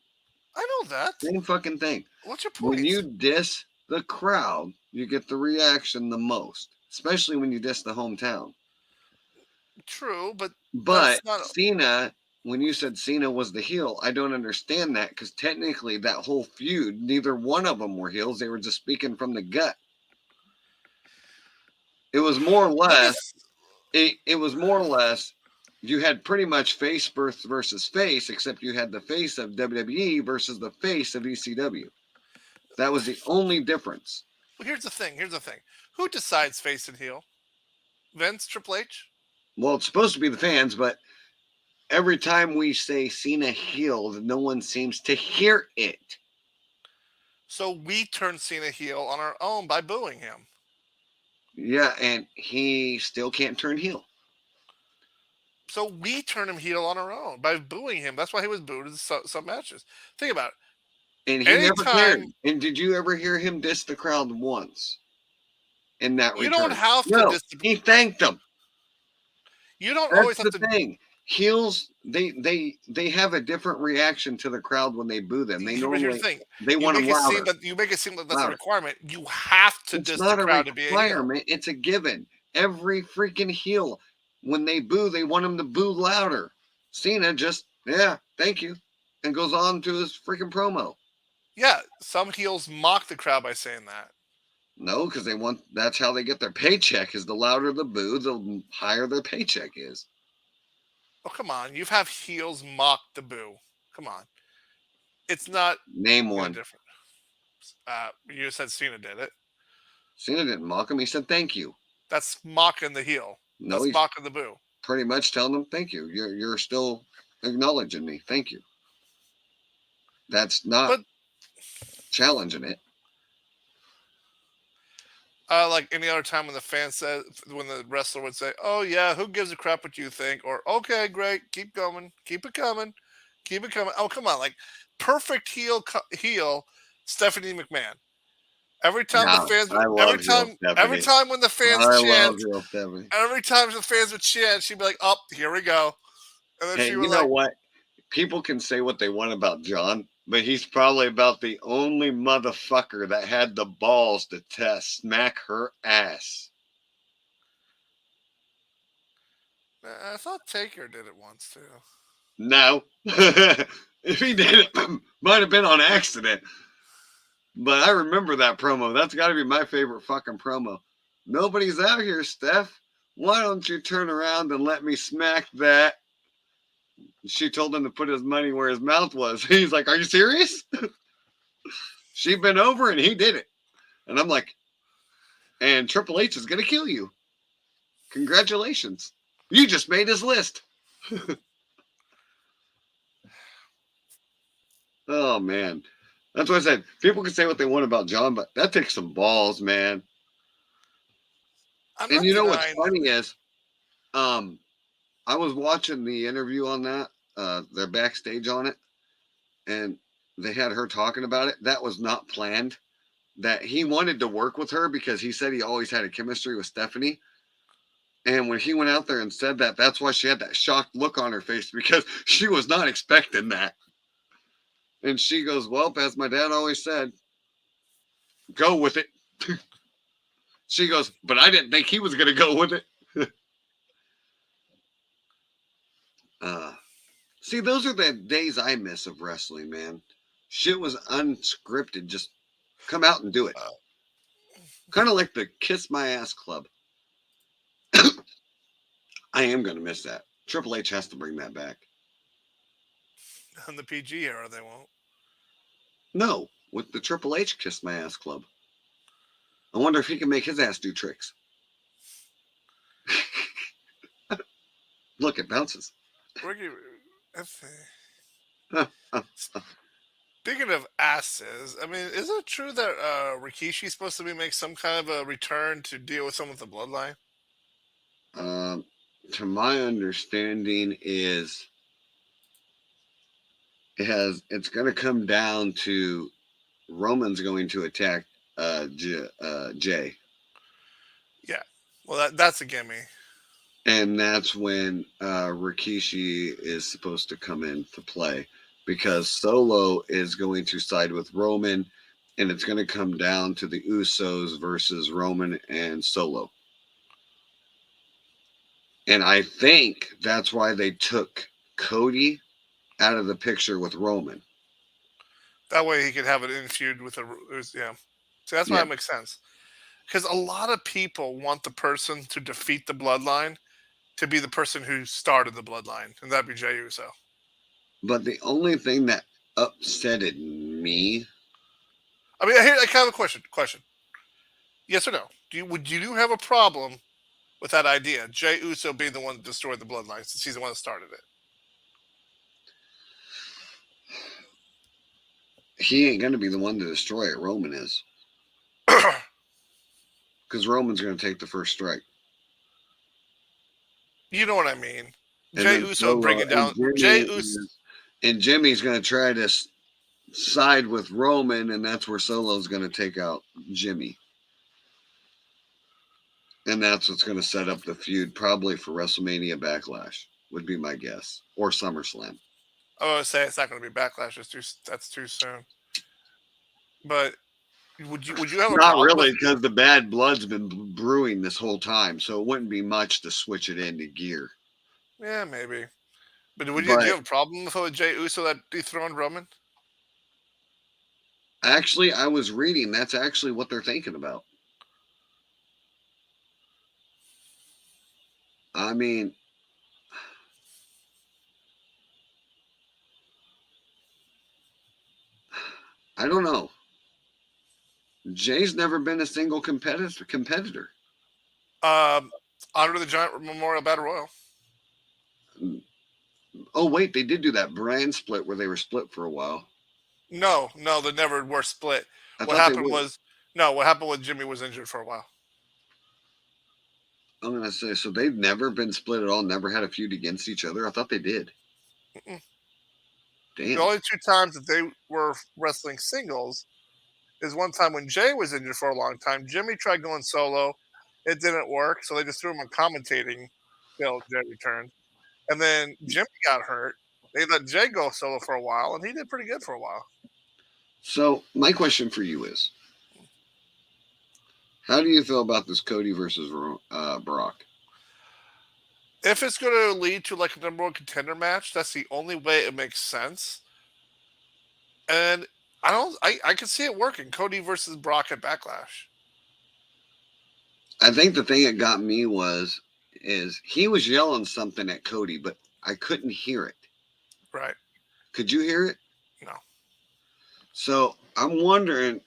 I know that. Same fucking thing. What's your point? When you diss the crowd, you get the reaction the most, especially when you diss the hometown. True, but But that's not. Cena, when you said Cena was the heel, I don't understand that because technically that whole feud, neither one of them were heels. They were just speaking from the gut. It was more or less. It was more or less. You had pretty much face versus face, except you had the face of WWE versus the face of ECW. That was the only difference. Well, here's the thing. Who decides face and heel? Vince, Triple H? Well, it's supposed to be the fans, but every time we say Cena healed, no one seems to hear it. So we turn Cena heel on our own by booing him. Yeah, and he still can't turn heel. So we turn him heel on our own by booing him. That's why he was booed in some matches. Think about it. And he never Anytime- cared. And did you ever hear him diss the crowd once? In that You return? don't have to No, diss the- he thanked them. You don't That's always have the to. thing. Heels, they have a different reaction to the crowd when they boo them. They But normally here's the thing. they You want them make, it louder. seem that, you make it seem like that's a Louder. requirement. You have to It's diss not the a crowd to be a heel. requirement. It's a given. Every freaking heel, when they boo, they want them to boo louder. Cena just, yeah, thank you, and goes on to his freaking promo. Yeah, some heels mock the crowd by saying that. No, because that's how they get their paycheck. Is the louder the boo, the higher their paycheck is. Oh, come on. You've had heels mock the boo. Come on. It's not Name any one. different. You said Cena did it. Cena didn't mock him. He said thank you. That's mocking the heel. No, That's he's mocking the boo. pretty much telling them thank you. You're still acknowledging me. Thank you. That's not But- challenging it. Like any other time when the wrestler would say, "Oh yeah, who gives a crap what you think?" Or "Okay, great, keep going, keep it coming, keep it coming." Oh come on, like perfect heel, Stephanie McMahon. Every time No, the fans, I love every heel time, every Stephanie. time when the fans I chant, love real Stephanie. every time the fans would chant, she'd be like, "Up, here we go," and then Hey, she you would know like, what? People can say what they want about John, but he's probably about the only motherfucker that had the balls to smack her ass. I thought Taker did it once too. No. If he did it, might have been on accident. But I remember that promo. That's got to be my favorite fucking promo. Nobody's out here, Steph. Why don't you turn around and let me smack that? She told him to put his money where his mouth was. He's like, are you serious? She bent over and he did it. And I'm like, and Triple H is going to kill you. Congratulations. You just made his list. Oh, man. That's what I said. People can say what they want about John, but that takes some balls, man. I'm And not you know what's denying. funny is, I was watching the interview on that, they're backstage on it, and they had her talking about it. That was not planned. That he wanted to work with her because he said he always had a chemistry with Stephanie. And when he went out there and said that, that's why she had that shocked look on her face because she was not expecting that. And she goes, well, as my dad always said, go with it. She goes, but I didn't think he was going to go with it. See, those are the days I miss of wrestling, man. Shit was unscripted. Just come out and do it. Kind of like the Kiss My Ass Club. I am going to miss that. Triple H has to bring that back. In the PG era, they won't. No, with the Triple H Kiss My Ass Club. I wonder if he can make his ass do tricks. Look, it bounces. Ricky, speaking of asses, I mean, is it true that Rikishi's supposed to be make some kind of a return to deal with someone with the bloodline? To my understanding is it's going to come down to Roman's going to attack Jay. Yeah. Well, that's a gimme. And that's when Rikishi is supposed to come into play because Solo is going to side with Roman, and it's going to come down to the Usos versus Roman and Solo. And I think that's why they took Cody out of the picture with Roman. That way he could have it in feud with yeah. So that's why it makes sense. Because a lot of people want the person to defeat the bloodline to be the person who started the bloodline, and that'd be Jey Uso. But the only thing that upsetted me. I mean, I have a question. Yes or no? Would you have a problem with that idea? Jey Uso being the one that destroyed the bloodline since he's the one that started it. He ain't going to be the one to destroy it. Roman is. Because Roman's going to take the first strike. You know what I mean. Jey Uso bringing down Jey Uso. And Jimmy's going to try to side with Roman, and that's where Solo's going to take out Jimmy. And that's what's going to set up the feud probably for WrestleMania Backlash, would be my guess. Or SummerSlam. I would say it's not going to be Backlash. That's too soon. But would you have a not problem really because the bad blood's been brewing this whole time, so it wouldn't be much to switch it into gear. Yeah, maybe. But do you have a problem with Jey Uso that dethroned Roman? Actually, I was reading that's actually what they're thinking about. I mean, I don't know. Jay's never been a single competitor. Honor the Giant Memorial Battle Royal. Oh, wait, they did do that brand split where they were split for a while. No, they never were split. What happened was Jimmy was injured for a while. I'm going to say, so they've never been split at all, never had a feud against each other? I thought they did. Mm-mm. Damn. The only two times that they were wrestling singles is one time when Jay was injured for a long time. Jimmy tried going solo. It didn't work, so they just threw him on commentating till Jay returned. And then Jimmy got hurt. They let Jay go solo for a while, and he did pretty good for a while. So my question for you is, how do you feel about this Cody versus Brock? if it's going to lead to like a number one contender match, that's the only way it makes sense. And I don't. I can see it working. Cody versus Brock at Backlash. I think the thing that got me is he was yelling something at Cody, but I couldn't hear it. Right. Could you hear it? No. So I'm wondering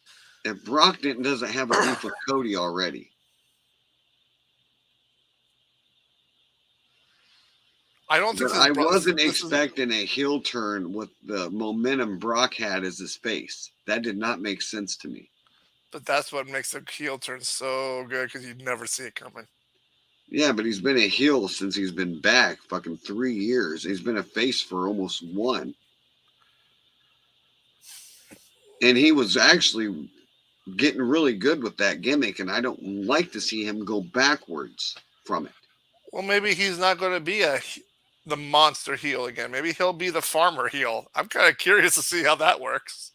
if Brock doesn't have a beef with Cody already. I don't think But I wasn't expecting a heel turn with the momentum Brock had as his face. That did not make sense to me. But that's what makes the heel turn so good because you never see it coming. Yeah, but he's been a heel since he's been back fucking 3 years. He's been a face for almost 1. And he was actually getting really good with that gimmick, and I don't like to see him go backwards from it. Well, maybe he's not going to be the monster heel again. Maybe he'll be the farmer heel. I'm kind of curious to see how that works.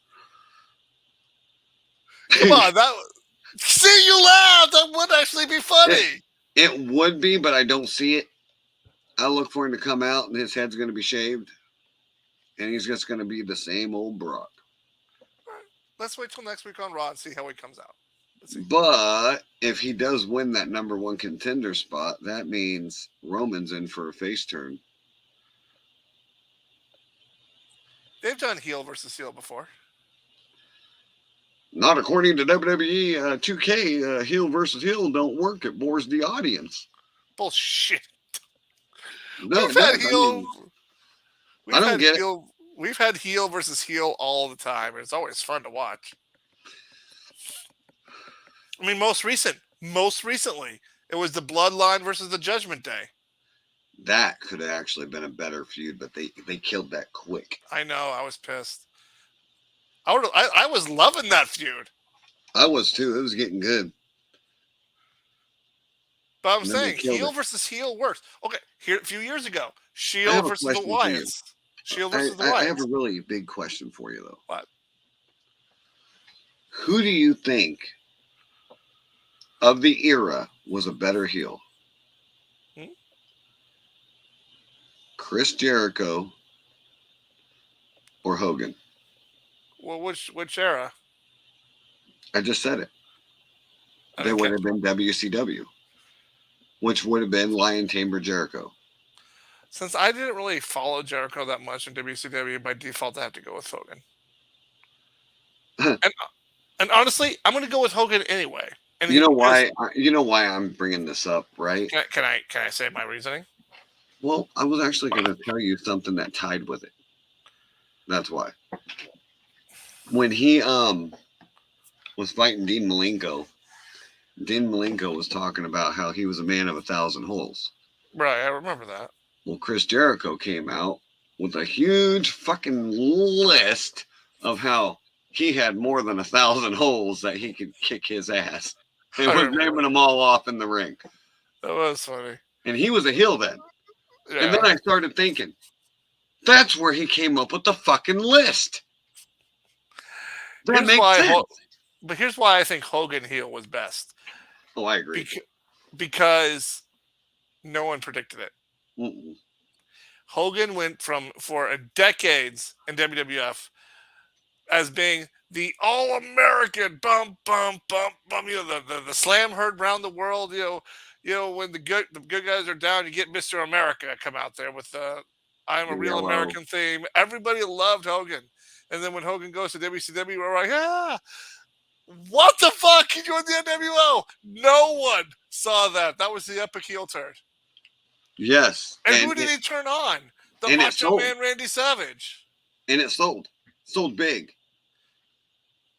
Come on, see, you laughed. That would actually be funny. It would be, but I don't see it. I look for him to come out, and his head's going to be shaved, and he's just going to be the same old Brock. Let's wait till next week on Raw and see how he comes out. But if he does win that number 1 contender spot, that means Roman's in for a face turn. They've done heel versus heel before. Not according to WWE 2K. Heel versus heel don't work. It bores the audience. Bullshit. No, we've had heel. I don't get it. We've had heel versus heel all the time. It's always fun to watch. I mean, most recently, it was the Bloodline versus the Judgment Day. That could have actually been a better feud, but they killed that quick. I know. I was pissed. I was loving that feud. I was too. It was getting good. But I'm saying heel versus heel works. Okay, here a few years ago, Shield versus the Wyatts. Shield versus the Wyatts. I have a really big question for you, though. What? Who do you think of the era was a better heel? Chris Jericho or Hogan? Well, which era? I just said it. They would have been WCW, which would have been Lion Tamer Jericho. Since I didn't really follow Jericho that much in WCW, by default, I have to go with Hogan. and honestly, I'm going to go with Hogan anyway. And you know why? You know why I'm bringing this up, right? Can I say my reasoning? Well, I was actually going to tell you something that tied with it. That's why. When he was fighting Dean Malenko was talking about how he was a man of 1,000 holes. Right, I remember that. Well, Chris Jericho came out with a huge fucking list of how he had more than 1,000 holes that he could kick his ass. And was naming them all off in the ring. That was funny. And he was a heel then. Yeah. And then I started thinking, that's where he came up with the fucking list. That makes sense. But here's why I think Hogan heel was best. Oh, I agree. Because no one predicted it. Mm-mm. Hogan went for decades in WWF as being the all-American bump, bump, bump, bump. You know, the slam heard around the world. You know when the good guys are down, you get Mr. America come out there with the "I'm a Real American" theme. Everybody loved Hogan, and then when Hogan goes to WCW, we're like, what the fuck? He joined the NWO. No one saw that. That was the epic heel turn. Yes. And who did he turn on? The Macho Man Randy Savage. And it sold big.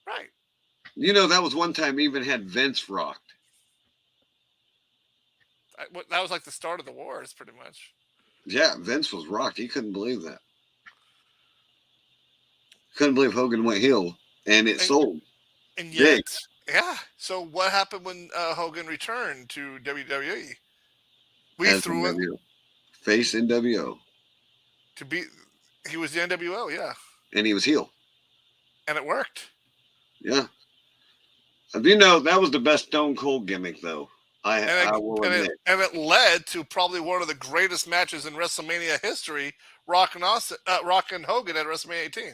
Right. You know, that was one time even had Vince rocked. That was like the start of the wars, pretty much. Yeah, Vince was rocked. He couldn't believe that. Couldn't believe Hogan went heel, and it sold. And yet, big. Yeah. So what happened when Hogan returned to WWE? We threw him face NWO. He was the NWO, yeah. And he was heel. And it worked. Yeah. You know, that was the best Stone Cold gimmick, though. I will admit. It led to probably one of the greatest matches in WrestleMania history, Rock and Hogan at WrestleMania 18.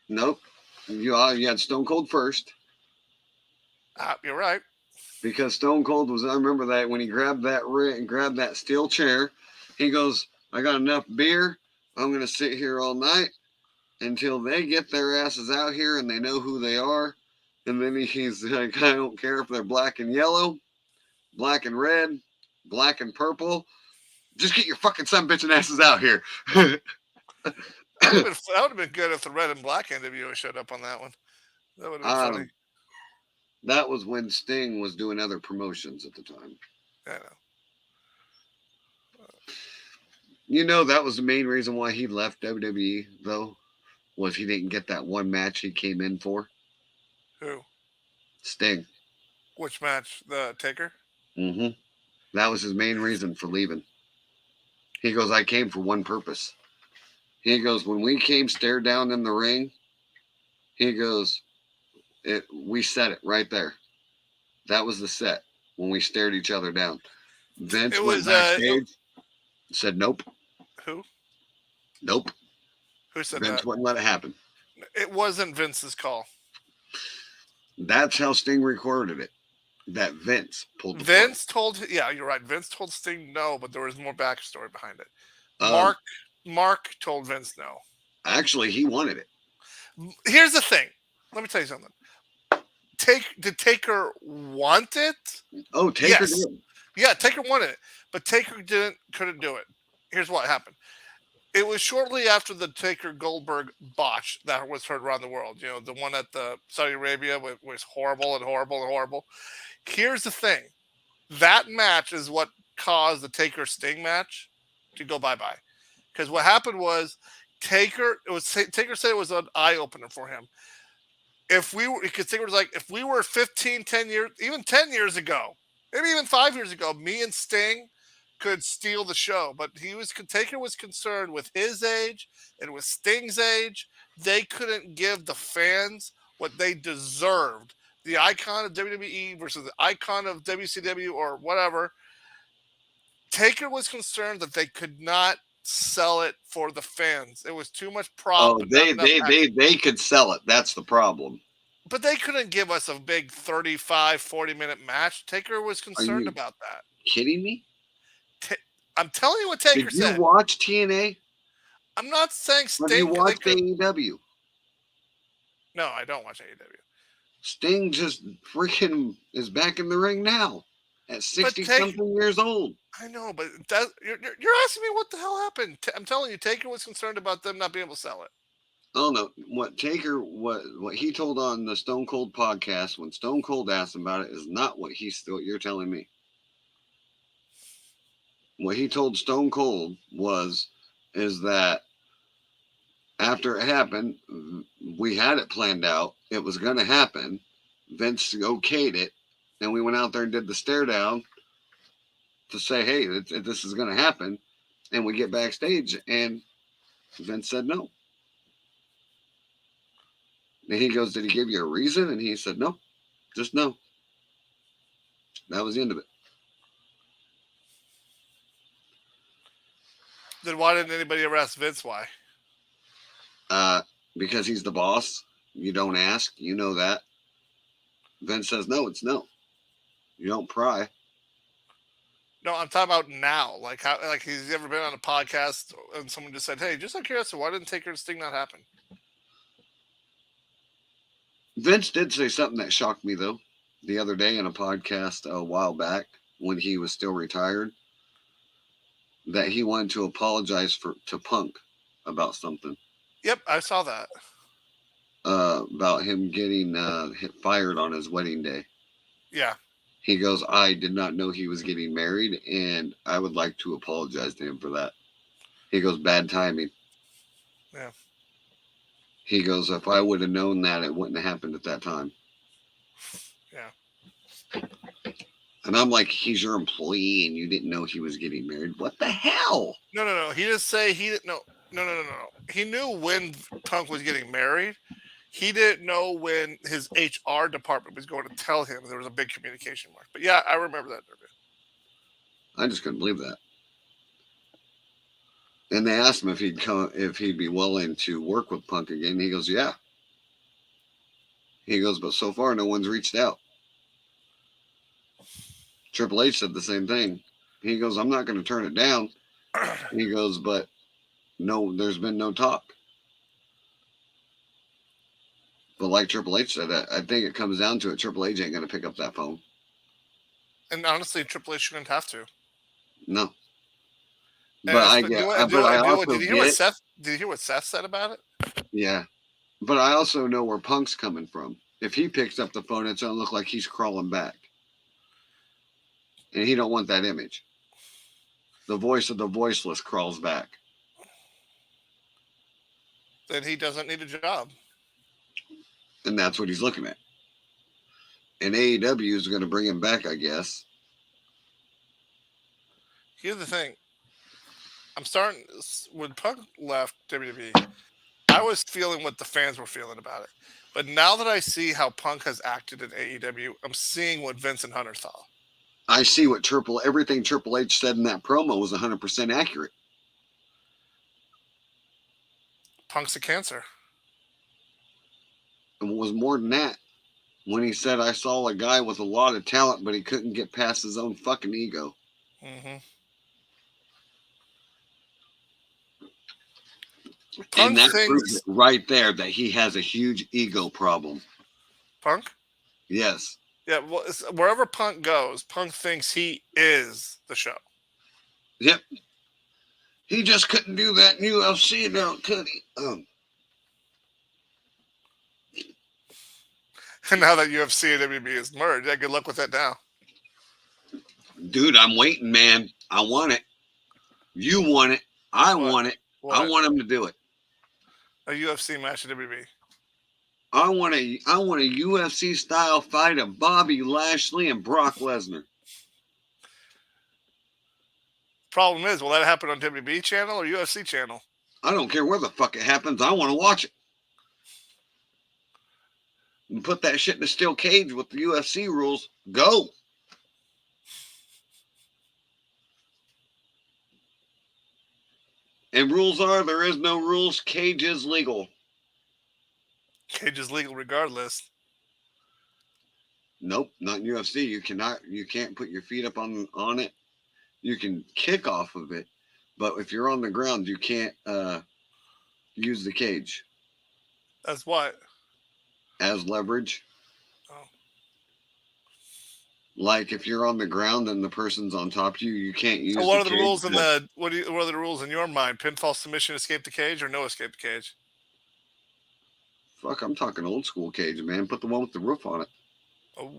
Nope. You had Stone Cold first. You're right. Because Stone Cold I remember that when he grabbed that ring and grabbed that steel chair, he goes, I got enough beer. I'm going to sit here all night until they get their asses out here and they know who they are. And then he's like, I don't care if they're black and yellow, black and red, black and purple. Just get your fucking son bitching asses out here. That would have been good if the red and black NWO showed up on that one. That would have been funny. That was when Sting was doing other promotions at the time. I know. You know, that was the main reason why he left WWE, though, was he didn't get that one match he came in for. Who? Sting. Which match? The Taker? Mm-hmm. That was his main reason for leaving. He goes, I came for one purpose. He goes, when we came stare down in the ring, he goes, we set it right there. That was the set when we stared each other down. Vince went backstage, said nope. Who? Nope. Who said Vince that? wouldn't let it happen. It wasn't Vince's call. That's how Sting recorded it. That Vince pulled the Vince told, yeah, you're right. Vince told Sting no, but there was more backstory behind it. Mark told Vince no. Actually, he wanted it. Here's the thing. Let me tell you something. Did Taker want it? Oh, Taker did. Yeah, Taker wanted it, but Taker couldn't do it. Here's what happened. It was shortly after the Taker Goldberg botch that was heard around the world. You know, the one at the Saudi Arabia was horrible and horrible and horrible. Here's the thing. That match is what caused the Taker Sting match to go bye-bye. Because what happened was Taker said it was an eye-opener for him. Because Taker was like, if we were 10 years, even 10 years ago, maybe even 5 years ago, me and Sting could steal the show. But Taker was concerned with his age and with Sting's age. They couldn't give the fans what they deserved. The icon of WWE versus the icon of WCW or whatever. Taker was concerned that they could not sell it for the fans. It was too much problem. Oh, they could sell it. That's the problem. But they couldn't give us a big 35, 40-minute match. Taker was concerned about that. Kidding me? I'm telling you what Taker said. Did you watch TNA? I'm not saying Sting. Have you watched AEW? No, I don't watch AEW. Sting just freaking is back in the ring now at 60-something years old. I know, but you're asking me what the hell happened. I'm telling you, Taker was concerned about them not being able to sell it. Oh no! What he told on the Stone Cold podcast when Stone Cold asked him about it is not what you're telling me. What he told Stone Cold is that after it happened, we had it planned out. It was going to happen. Vince okayed it, and we went out there and did the stare down to say, hey, this is going to happen. And we get backstage, and Vince said no. And he goes, did he give you a reason? And he said, no, just no. That was the end of it. Then why didn't anybody ever ask Vince why? Because he's the boss. You don't ask. You know that. Vince says no, it's no. You don't pry. No, I'm talking about now. Like he's ever been on a podcast and someone just said, hey, just out of curiosity, why didn't Taker and Sting not happen? Vince did say something that shocked me, though, the other day in a podcast a while back when he was still retired, that he wanted to apologize to Punk about something. Yep, I saw that. About him getting fired on his wedding day. Yeah. He goes, I did not know he was getting married, and I would like to apologize to him for that. He goes, bad timing. Yeah. He goes, if I would have known that, it wouldn't have happened at that time. Yeah. And I'm like, he's your employee and you didn't know he was getting married. What the hell? No. He didn't say he didn't know. No. He knew when Punk was getting married. He didn't know when his HR department was going to tell him there was a big communication mark. But yeah, I remember that interview. I just couldn't believe that. And they asked him if he'd be willing to work with Punk again. He goes, yeah. He goes, but so far no one's reached out. Triple H said the same thing. He goes, I'm not going to turn it down. He goes, but no, there's been no talk. But like Triple H said, I think it comes down to it. Triple H ain't going to pick up that phone. And honestly, Triple H shouldn't have to. No. And But I get. But I also did you hear what get. Seth? Did you hear what Seth said about it? Yeah. But I also know where Punk's coming from. If he picks up the phone, it's going to look like he's crawling back. And he don't want that image. The voice of the voiceless crawls back. Then he doesn't need a job. And that's what he's looking at. And AEW is going to bring him back, I guess. Here's the thing. I'm starting when Punk left WWE. I was feeling what the fans were feeling about it, but now that I see how Punk has acted in AEW, I'm seeing what Vince and Hunter thought. I see what everything Triple H said in that promo was 100% accurate. Punk's a cancer. And what was more than that, when he said, I saw a guy with a lot of talent, but he couldn't get past his own fucking ego. Mm-hmm. And that proves it right there that he has a huge ego problem. Punk? Yes. Yeah, well, wherever Punk goes, Punk thinks he is the show. Yep. He just couldn't do that in UFC now, could he? And now that UFC and WB is merged, yeah, good luck with that now. Dude, I'm waiting, man. I want it. You want it. I want it. What? I want him to do it. A UFC match at WB. I want a UFC style fight of Bobby Lashley and Brock Lesnar. Problem is, will that happen on WB channel or UFC channel? I don't care where the fuck it happens. I want to watch it. And put that shit in a steel cage with the UFC rules. Go. And rules are, there is no rules. Cage is legal. Cage is legal regardless. Nope, not in UFC. You can't put your feet up on it. You can kick off of it, but if you're on the ground, you can't use the cage. As what? As leverage. Oh. Like if you're on the ground and the person's on top of you, you can't use. So what are the rules in what are the rules in your mind? Pinfall, submission, escape the cage, or no escape the cage? Fuck, I'm talking old school cage, man. Put the one with the roof on Oh.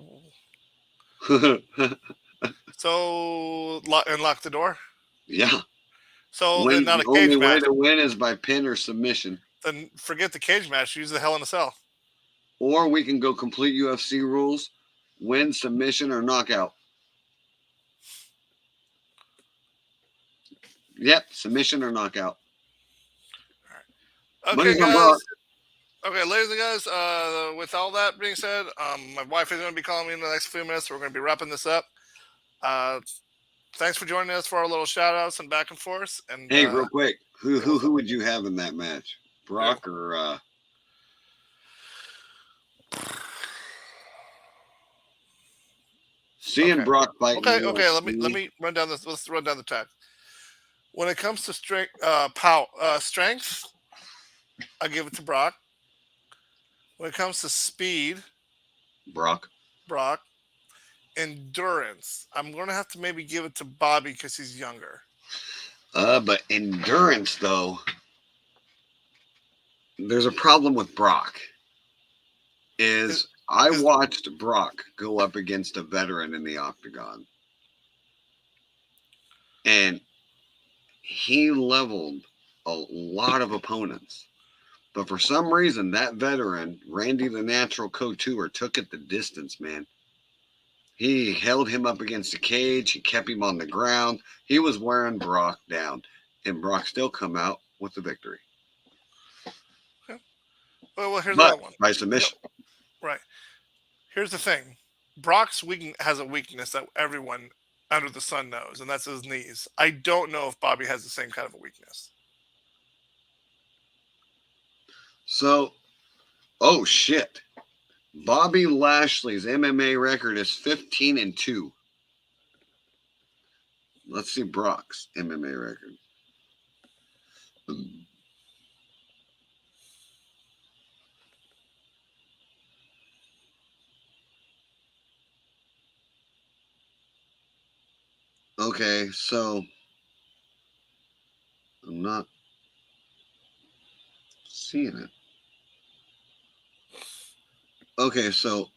it. So lock the door. Yeah. So then not a cage match. The only way to win is by pin or submission. Then forget the cage match. Use the Hell in a Cell. Or we can go complete UFC rules, win, submission, or knockout. Yep, submission or knockout. All right. Okay, guys. Okay, ladies and guys, with all that being said, my wife is going to be calling me in the next few minutes. So we're going to be wrapping this up. Thanks for joining us for our little shout outs and back and forth. And hey, real quick, who would you have in that match? Brock or seeing Brock fight? Okay, let me run down this. Let's run down the tag. When it comes to strength, strength, I give it to Brock. When it comes to speed, Brock. Endurance, I'm going to have to maybe give it to Bobby because he's younger. But endurance, though, there's a problem with Brock. I watched Brock go up against a veteran in the octagon. And he leveled a lot of opponents. But for some reason, that veteran, Randy the Natural Couture, took it the distance, man. He held him up against the cage. He kept him on the ground. He was wearing Brock down. And Brock still come out with the victory. Okay. Well, here's another one. By submission. Right. Here's the thing. Brock's has a weakness that everyone under the sun knows, and that's his knees. I don't know if Bobby has the same kind of a weakness. So, oh shit. Bobby Lashley's MMA record is 15-2. Let's see Brock's MMA record. Okay, so I'm not seeing it. Okay, so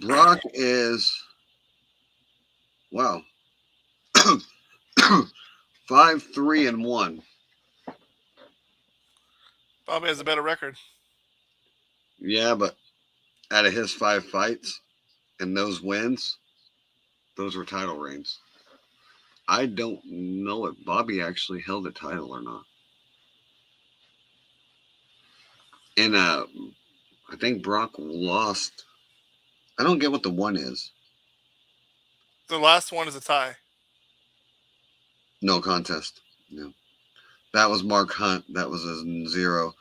Brock is wow. 5-3-1. Bobby has a better record. Yeah, but out of his 5 fights and those wins, those were title reigns. I don't know if Bobby actually held a title or not. And I think Brock lost. I don't get what the one is. The last one is a tie. No contest. No. That was Mark Hunt. That was a 0.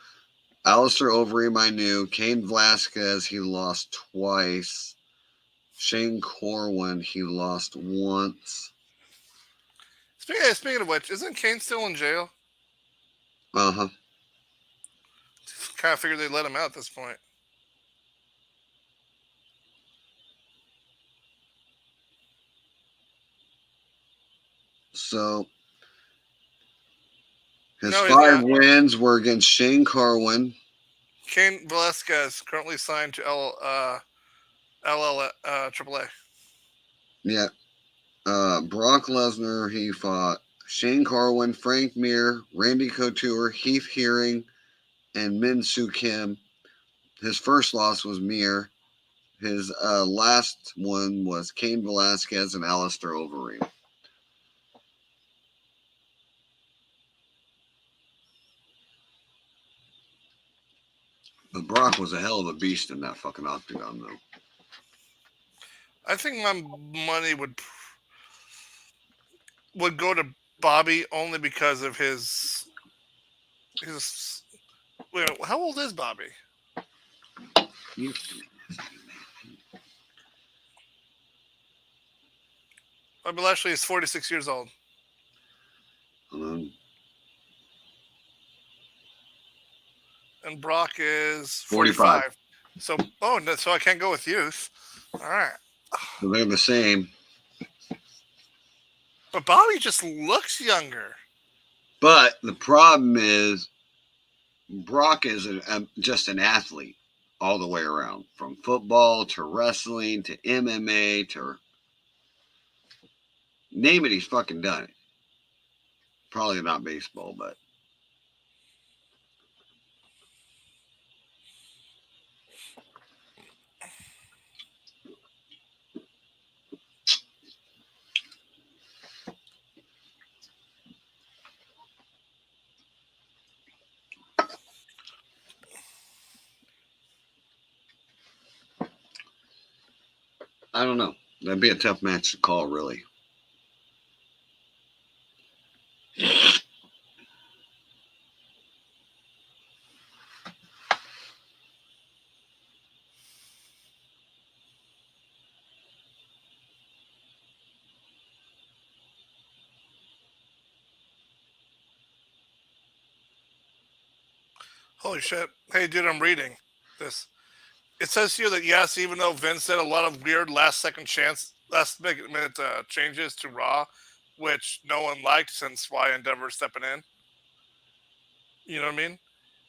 Alistair Overeem, I knew. Cain Velasquez, he lost twice. Shane Corwin, he lost once. Speaking of which, isn't Kane still in jail? Uh-huh. Kind of figured they'd let him out at this point. So his No, he's 5 not. wins were against Shane Corwin. Cain Velasquez currently signed to AAA. Yeah. Brock Lesnar, he fought Shane Corwin, Frank Mir, Randy Couture, Heath Herring, and Min Soo Kim. His first loss was Mir. His last one was Cain Velasquez and Alistair Overeem. But Brock was a hell of a beast in that fucking octagon, though. I think my money would go to Bobby only because of his. Wait, how old is Bobby? Bobby Lashley is 46 years old. And Brock is 45. So I can't go with youth. All right. So they're the same. But Bobby just looks younger. But the problem is Brock is just an athlete all the way around, from football to wrestling to MMA to name it, he's fucking done it. Probably not baseball, but I don't know. That'd be a tough match to call, really. Holy shit. Hey, dude, I'm reading this. It says here that, yes, even though Vince said a lot of weird last minute changes to Raw, which no one liked since Wyatt Endeavor stepping in. You know what I mean?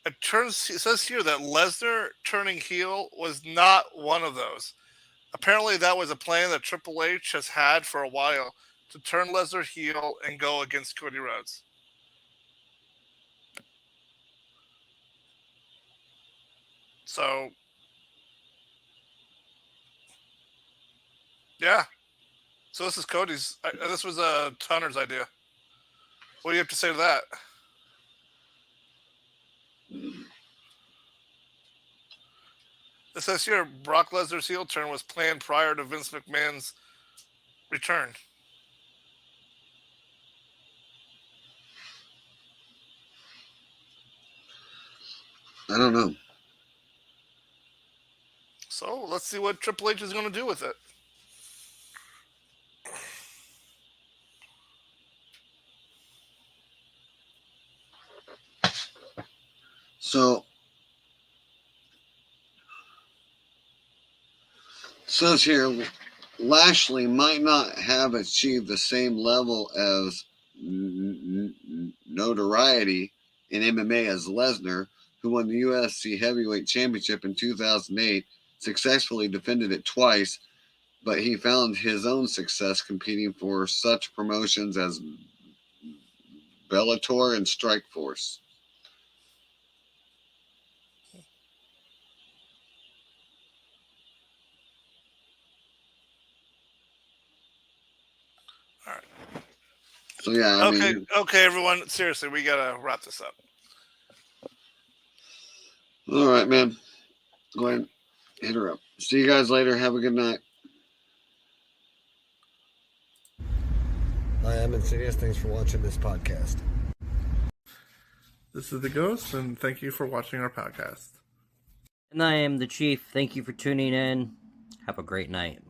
It says here that Lesnar turning heel was not one of those. Apparently, that was a plan that Triple H has had for a while to turn Lesnar heel and go against Cody Rhodes. So, yeah. So this is Cody's. This was Tunner's idea. What do you have to say to that? It says here Brock Lesnar's heel turn was planned prior to Vince McMahon's return. I don't know. So let's see what Triple H is going to do with it. So, says here, Lashley might not have achieved the same level of notoriety in MMA as Lesnar, who won the UFC Heavyweight Championship in 2008, successfully defended it twice, but he found his own success competing for such promotions as Bellator and Strikeforce. All right. So yeah, I mean, okay, everyone. Seriously, we gotta wrap this up. all right, man. Go ahead, hit her up. See you guys later. Have a good night. Hi, I'm Insidious. Thanks for watching this podcast. This is the Ghost, and thank you for watching our podcast. And I am the Chief. Thank you for tuning in. Have a great night.